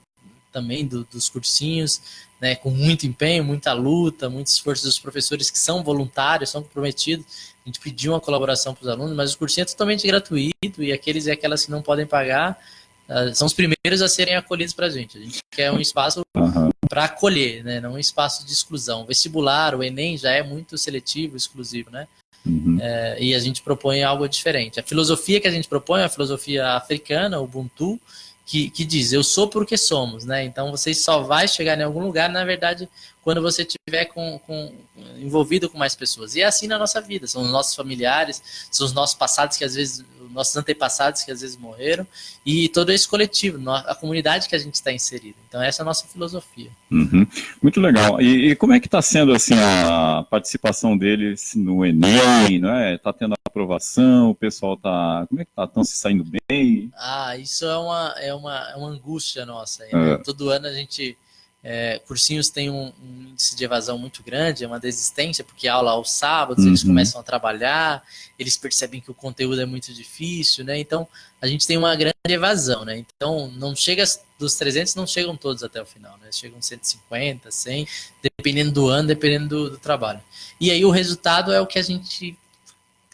também dos cursinhos, né, com muito empenho, muita luta, muito esforço dos professores que são voluntários, são comprometidos. A gente pediu uma colaboração para os alunos, mas o cursinho é totalmente gratuito e aqueles e aquelas que não podem pagar são os primeiros a serem acolhidos para a gente. A gente quer um espaço para acolher, né, não um espaço de exclusão. O vestibular, o Enem já é muito seletivo, exclusivo, né? E a gente propõe algo diferente. A filosofia que a gente propõe é a filosofia africana, o Ubuntu, que diz, eu sou porque somos, né? Então você só vai chegar em algum lugar, na verdade, quando você estiver envolvido com mais pessoas. E é assim na nossa vida, são os nossos familiares, são os nossos passados nossos antepassados que às vezes morreram, e todo esse coletivo, a comunidade que a gente está inserido. Então essa é a nossa filosofia. Muito legal. E como é que está sendo assim a participação deles no Enem, né? Está tendo aprovação, o pessoal como é que está? Estão se saindo bem? Isso é uma angústia nossa. Né? Todo ano a gente... cursinhos têm um índice de evasão muito grande, é uma desistência, porque aula aos sábados, eles começam a trabalhar, eles percebem que o conteúdo é muito difícil, né? Então a gente tem uma grande evasão, né? Então não chega, dos 300 não chegam todos até o final, né? Chegam 150, 100, dependendo do ano, dependendo do trabalho. E aí o resultado é o que a gente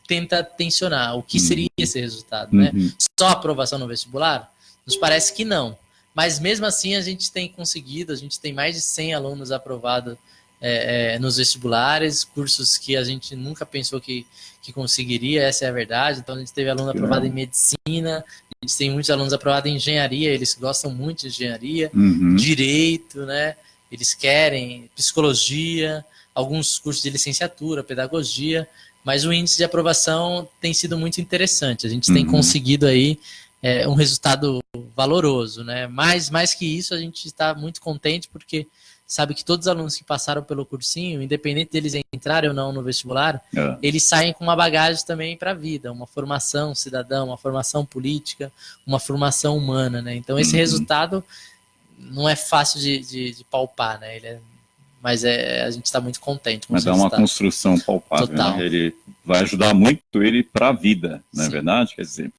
tenta tensionar. O que seria esse resultado, né? Só aprovação no vestibular? Nos parece que não. Mas mesmo assim a gente tem conseguido, a gente tem mais de 100 alunos aprovados nos vestibulares, cursos que a gente nunca pensou que conseguiria, essa é a verdade. Então a gente teve aluno aprovado em medicina, a gente tem muitos alunos aprovados em engenharia, eles gostam muito de engenharia, direito, né? Eles querem psicologia, alguns cursos de licenciatura, pedagogia, mas o índice de aprovação tem sido muito interessante. A gente tem conseguido aí um resultado valoroso, né? Mais que isso, a gente está muito contente porque sabe que todos os alunos que passaram pelo cursinho, independente deles entrarem ou não no vestibular, eles saem com uma bagagem também para a vida, uma formação cidadã, uma formação política, uma formação humana, né? Então esse resultado não é fácil de palpar, né? Ele é mas a gente está muito contente com Mas esse dá uma resultado. construção palpável, Total. né? Ele vai ajudar muito ele para a vida, não é Sim. verdade? Quer dizer,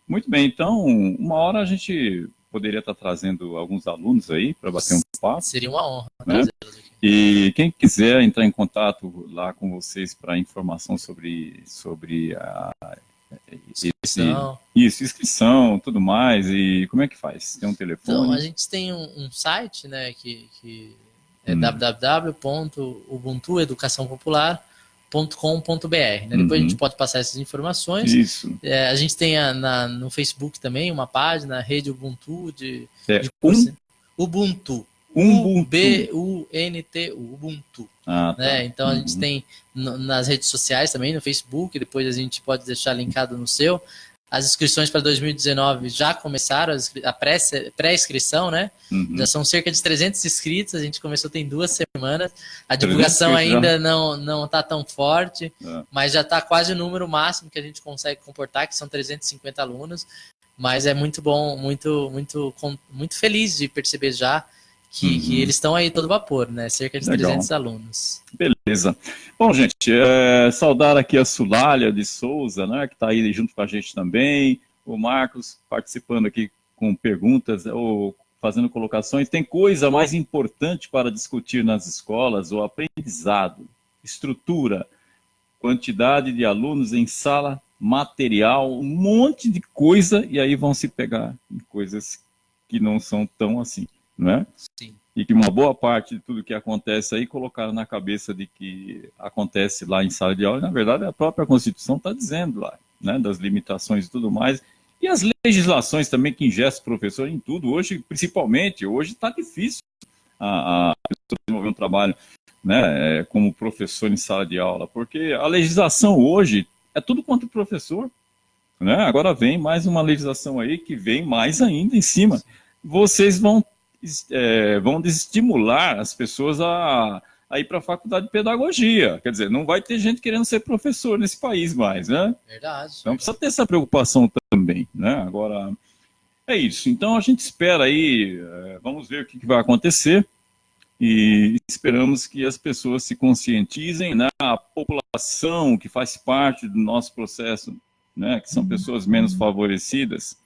muito bem, então, uma hora a gente poderia estar trazendo alguns alunos aí para bater um papo, Seria uma honra né? trazê-los aqui. E quem quiser entrar em contato lá com vocês para informação sobre inscrição, tudo mais, e como é que faz? Tem um telefone? Então, a gente tem um site, né, que é www.ubuntueducaçãopopular.com.br, né? Depois a gente pode passar essas informações. Isso. A gente tem no Facebook também uma página, Rede Ubuntu Ubuntu. U-B-U-N-T-U, Ubuntu. Tá. Né? Então a gente tem nas redes sociais também, no Facebook, depois a gente pode deixar linkado no seu. As inscrições para 2019 já começaram, a pré-inscrição, né? Já são cerca de 300 inscritos, a gente começou tem 2 semanas. A divulgação ainda não está tão forte, mas já está quase o número máximo que a gente consegue comportar, que são 350 alunos. Mas é muito bom, muito feliz de perceber já que eles estão aí todo vapor, né? Cerca de 300 alunos. Beleza. Bom, gente, saudar aqui a Sulália de Souza, né, que está aí junto com a gente também, o Marcos participando aqui com perguntas ou fazendo colocações. Tem coisa mais importante para discutir nas escolas: o aprendizado, estrutura, quantidade de alunos em sala, material, um monte de coisa, e aí vão se pegar em coisas que não são tão assim, não é? Sim. E que uma boa parte de tudo que acontece aí colocaram na cabeça de que acontece lá em sala de aula, e, na verdade a própria Constituição está dizendo lá, né, das limitações e tudo mais, e as legislações também que ingessam o professor em tudo. Hoje, principalmente, hoje está difícil a pessoa desenvolver um trabalho, né, como professor em sala de aula, porque a legislação hoje é tudo contra o professor, né? Agora vem mais uma legislação aí que vem mais ainda em cima. Vocês vão desestimular as pessoas a ir para a faculdade de pedagogia. Quer dizer, não vai ter gente querendo ser professor nesse país mais, né? Verdade. Então precisa ter essa preocupação também, né? Agora, é isso. Então a gente espera aí, vamos ver o que vai acontecer e esperamos que as pessoas se conscientizem, né? A população que faz parte do nosso processo, né? Que são pessoas menos favorecidas.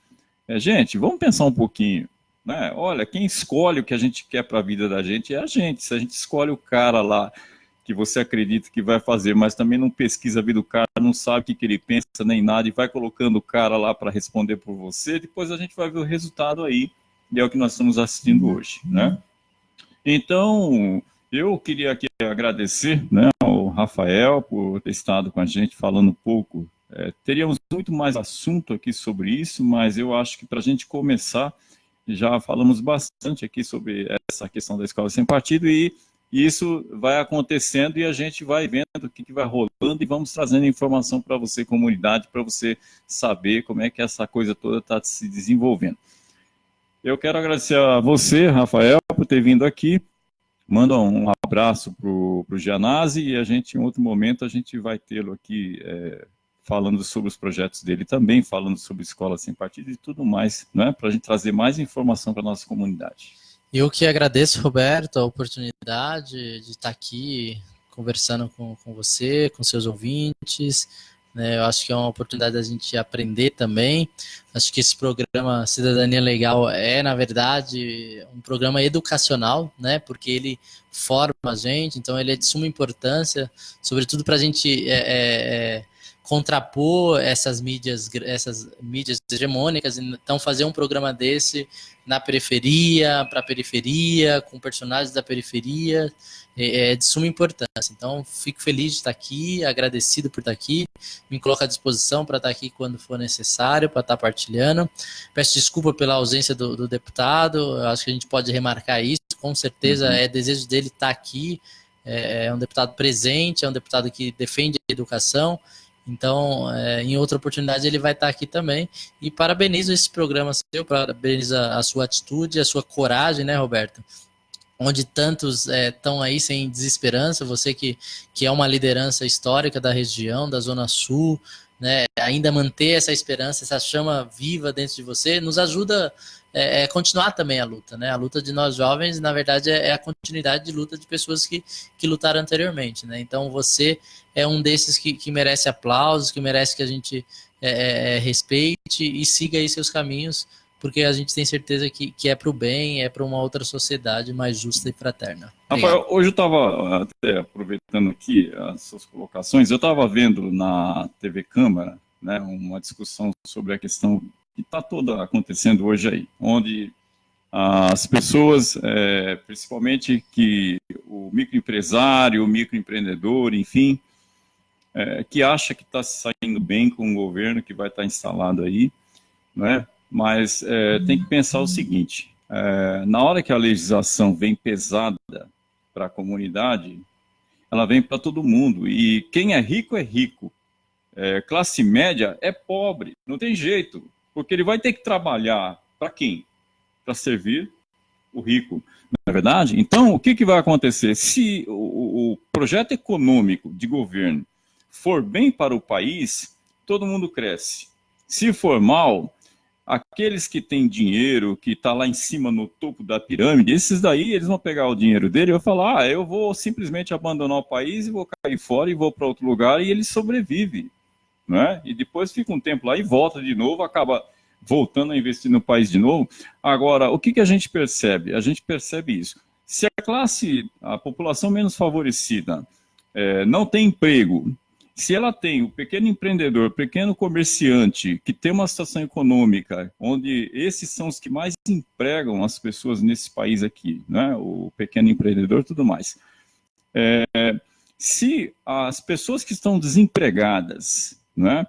Gente, vamos pensar um pouquinho. Né? Olha, quem escolhe o que a gente quer para a vida da gente é a gente. Se a gente escolhe o cara lá que você acredita que vai fazer, mas também não pesquisa a vida do cara, não sabe o que ele pensa nem nada, e vai colocando o cara lá para responder por você, depois a gente vai ver o resultado aí, e é o que nós estamos assistindo hoje, né? Então, eu queria aqui agradecer, né, ao Rafael por ter estado com a gente falando um pouco. Teríamos muito mais assunto aqui sobre isso, mas eu acho que para a gente começar, já falamos bastante aqui sobre essa questão da escola sem partido, e isso vai acontecendo e a gente vai vendo o que vai rolando e vamos trazendo informação para você, comunidade, para você saber como é que essa coisa toda está se desenvolvendo. Eu quero agradecer a você, Rafael, por ter vindo aqui. Manda um abraço para o Gianazzi e a gente, em outro momento, a gente vai tê-lo aqui falando sobre os projetos dele também, falando sobre escola sem partido e tudo mais, né, para a gente trazer mais informação para a nossa comunidade. Eu que agradeço, Roberto, a oportunidade de estar aqui conversando com você, com seus ouvintes, né? Eu acho que é uma oportunidade da gente aprender também. Acho que esse programa Cidadania Legal na verdade, um programa educacional, né? Porque ele forma a gente, então ele é de suma importância, sobretudo para a gente contrapor essas mídias hegemônicas. Então fazer um programa desse na periferia, para a periferia, com personagens da periferia, é de suma importância. Então fico feliz de estar aqui, agradecido por estar aqui, me coloco à disposição para estar aqui quando for necessário, para estar partilhando. Peço desculpa pela ausência do deputado, acho que a gente pode remarcar isso, com certeza é desejo dele estar aqui, é um deputado presente, é um deputado que defende a educação. Então, em outra oportunidade ele vai estar aqui também. E parabenizo esse programa seu, parabenizo a sua atitude, a sua coragem, né, Roberto? Onde tantos estão aí sem desesperança, você que é uma liderança histórica da região, da Zona Sul, né, ainda manter essa esperança, essa chama viva dentro de você, nos ajuda continuar também a luta, né? A luta de nós jovens, na verdade, é a continuidade de luta de pessoas que lutaram anteriormente, né? Então você é um desses que merece aplausos, que merece que a gente respeite e siga aí seus caminhos, porque a gente tem certeza que é para o bem, é para uma outra sociedade mais justa e fraterna. Rafael, hoje eu estava, até aproveitando aqui as suas colocações, eu estava vendo na TV Câmara, né, uma discussão sobre a questão que está toda acontecendo hoje aí, onde as pessoas, principalmente que o microempresário, o microempreendedor, enfim, que acha que está saindo bem com o governo que vai estar instalado aí, né? Mas tem que pensar o seguinte, na hora que a legislação vem pesada para a comunidade, ela vem para todo mundo, e quem é rico, classe média é pobre, não tem jeito, porque ele vai ter que trabalhar para quem? Para servir o rico, não é verdade? Então, o que vai acontecer? Se o projeto econômico de governo for bem para o país, todo mundo cresce. Se for mal, aqueles que têm dinheiro, que está lá em cima no topo da pirâmide, esses daí, eles vão pegar o dinheiro dele e vão falar, eu vou simplesmente abandonar o país e vou cair fora e vou para outro lugar, e ele sobrevive, né? E depois fica um tempo lá e volta de novo, acaba voltando a investir no país de novo. Agora, o que a gente percebe? A gente percebe isso. Se a população menos favorecida não tem emprego, se ela tem o pequeno empreendedor, o pequeno comerciante, que tem uma situação econômica, onde esses são os que mais empregam as pessoas nesse país aqui, né? O pequeno empreendedor e tudo mais. Se as pessoas que estão desempregadas, né,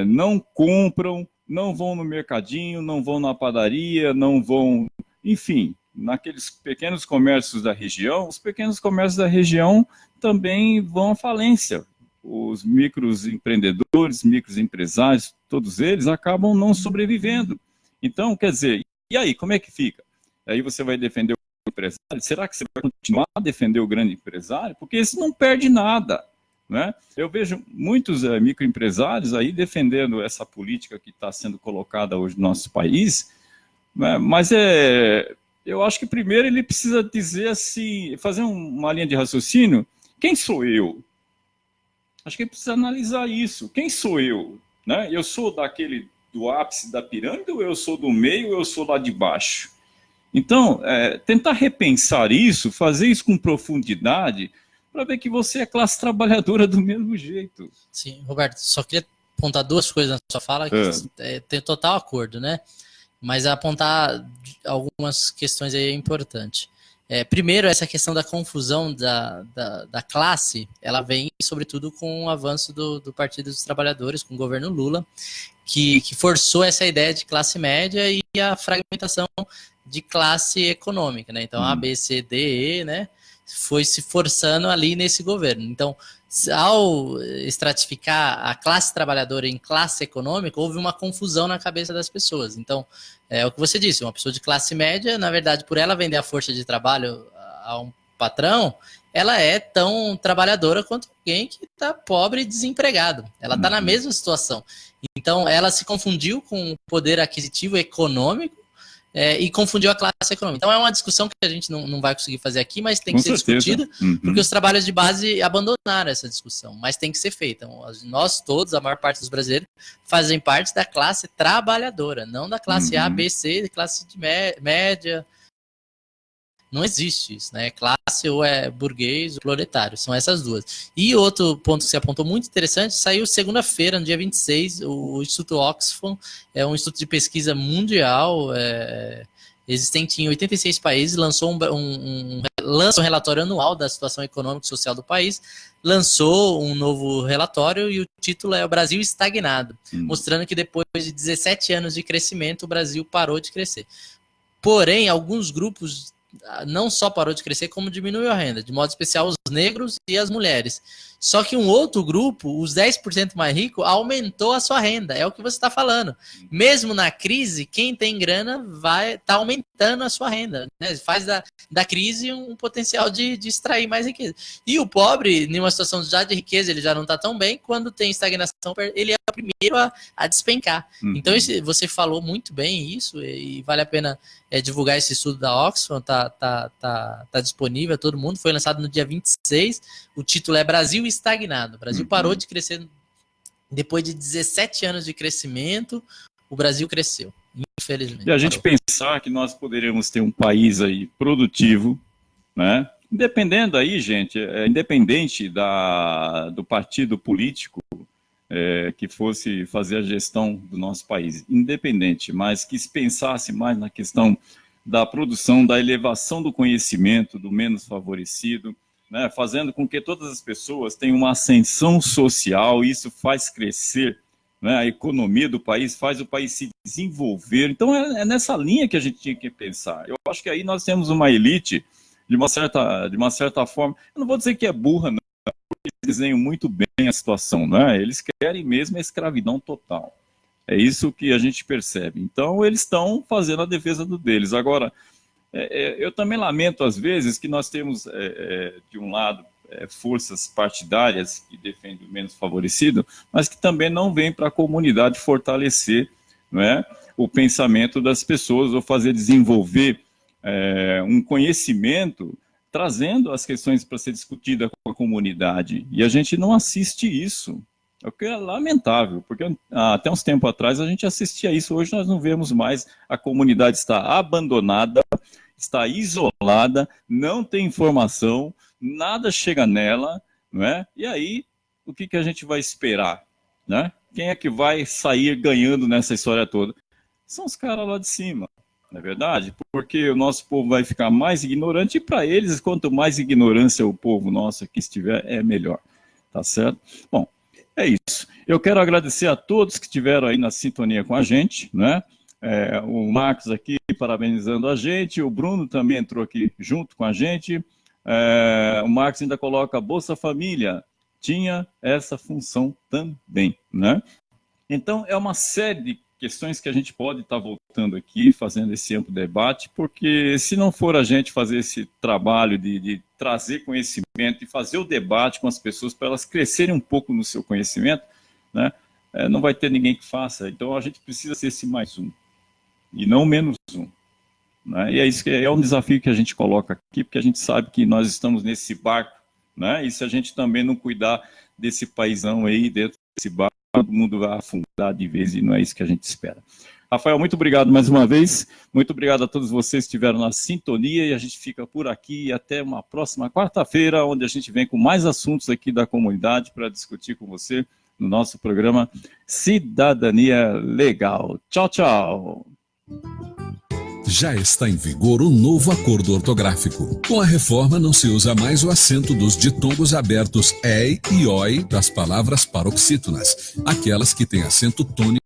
não compram, não vão no mercadinho, não vão na padaria, não vão, enfim, naqueles pequenos comércios da região, os pequenos comércios da região também vão à falência. Os microempreendedores, microempresários, todos eles acabam não sobrevivendo. Então, quer dizer, e aí, como é que fica? Aí você vai defender o empresário? Será que você vai continuar a defender o grande empresário? Porque esse não perde nada, né? Eu vejo muitos microempresários aí defendendo essa política que está sendo colocada hoje no nosso país, né? Mas eu acho que primeiro ele precisa dizer assim, fazer uma linha de raciocínio, quem sou eu? Acho que precisa analisar isso. Quem sou eu? Né? Eu sou do ápice da pirâmide, ou eu sou do meio, ou eu sou lá de baixo? Então, tentar repensar isso, fazer isso com profundidade, para ver que você é classe trabalhadora do mesmo jeito. Sim, Roberto, só queria apontar duas coisas na sua fala, que tem total acordo, né? Mas apontar algumas questões aí é importante. Primeiro, essa questão da confusão da classe, ela vem sobretudo com o avanço do Partido dos Trabalhadores, com o governo Lula, que forçou essa ideia de classe média e a fragmentação de classe econômica, né? Então, A, B, C, D, E, né? Foi se forçando ali nesse governo. Então, ao estratificar a classe trabalhadora em classe econômica, houve uma confusão na cabeça das pessoas. Então, é o que você disse, uma pessoa de classe média, na verdade, por ela vender a força de trabalho a um patrão, ela é tão trabalhadora quanto alguém que está pobre e desempregado. Ela está na mesma situação. Então, ela se confundiu com o poder aquisitivo econômico e confundiu a classe econômica. Então, é uma discussão que a gente não vai conseguir fazer aqui, mas tem que ser discutida, porque os trabalhos de base abandonaram essa discussão, mas tem que ser feita. Então, nós todos, a maior parte dos brasileiros, fazem parte da classe trabalhadora, não da classe A, B, C, classe de média. Não existe isso, né? Classe ou é burguês ou proletário, são essas duas. E outro ponto que você apontou muito interessante, saiu segunda-feira, no dia 26, o Instituto Oxfam, é um instituto de pesquisa mundial, existente em 86 países, lançou lança um relatório anual da situação econômica e social do país, lançou um novo relatório e o título é O Brasil Estagnado, mostrando que depois de 17 anos de crescimento, o Brasil parou de crescer. Porém, alguns grupos não só parou de crescer, como diminuiu a renda, de modo especial os negros e as mulheres. Só que um outro grupo, os 10% mais ricos, aumentou a sua renda, é o que você está falando. Mesmo na crise, quem tem grana vai estar aumentando a sua renda, né? Faz da crise um potencial de extrair mais riqueza. E o pobre, em uma situação já de riqueza, ele já não está tão bem, quando tem estagnação, ele é o primeiro a despencar. Então, você falou muito bem isso, e vale a pena divulgar esse estudo da Oxfam, tá disponível a todo mundo, foi lançado no dia 26, o título é Brasil estagnado. O Brasil parou de crescer, depois de 17 anos de crescimento, o Brasil cresceu, infelizmente. E a gente pensar que nós poderíamos ter um país aí produtivo, né? Independendo aí, gente, independente do partido político que fosse fazer a gestão do nosso país, independente, mas que se pensasse mais na questão da produção, da elevação do conhecimento do menos favorecido, né, fazendo com que todas as pessoas tenham uma ascensão social, isso faz crescer, né, a economia do país, faz o país se desenvolver. Então é nessa linha que a gente tinha que pensar. Eu acho que aí nós temos uma elite, de uma certa forma, eu não vou dizer que é burra, não, porque eles desenham muito bem a situação, né? Eles querem mesmo a escravidão total. É isso que a gente percebe. Então eles estão fazendo a defesa do deles. Agora, eu também lamento, às vezes, que nós temos, de um lado, forças partidárias que defendem o menos favorecido, mas que também não vêm para a comunidade fortalecer, não é, o pensamento das pessoas ou fazer desenvolver um conhecimento, trazendo as questões para ser discutida com a comunidade. E a gente não assiste isso. O que é lamentável, porque até uns tempos atrás a gente assistia isso, hoje nós não vemos mais, a comunidade está abandonada, está isolada, não tem informação, nada chega nela, não é? E aí, o que a gente vai esperar, né? Quem é que vai sair ganhando nessa história toda? São os caras lá de cima, não é verdade? Porque o nosso povo vai ficar mais ignorante, e para eles, quanto mais ignorância o povo nosso aqui estiver, é melhor, tá certo? Bom, é isso. Eu quero agradecer a todos que estiveram aí na sintonia com a gente, né? O Marcos aqui parabenizando a gente, o Bruno também entrou aqui junto com a gente, o Marcos ainda coloca a Bolsa Família, tinha essa função também, né? Então, é uma série de questões que a gente pode estar voltando aqui, fazendo esse amplo debate, porque se não for a gente fazer esse trabalho de trazer conhecimento e fazer o debate com as pessoas para elas crescerem um pouco no seu conhecimento, né, não vai ter ninguém que faça. Então a gente precisa ser esse mais um, e não menos um. Né? E é isso que é um desafio que a gente coloca aqui, porque a gente sabe que nós estamos nesse barco, né? E se a gente também não cuidar desse paizão aí dentro desse barco, todo mundo vai afundar de vez, e não é isso que a gente espera. Rafael, muito obrigado mais uma vez, muito obrigado a todos vocês que estiveram na sintonia, e a gente fica por aqui até uma próxima quarta-feira, onde a gente vem com mais assuntos aqui da comunidade para discutir com você no nosso programa Cidadania Legal. Tchau, tchau! Já está em vigor o novo acordo ortográfico. Com a reforma, não se usa mais o acento dos ditongos abertos EI e OI das palavras paroxítonas, aquelas que têm acento tônico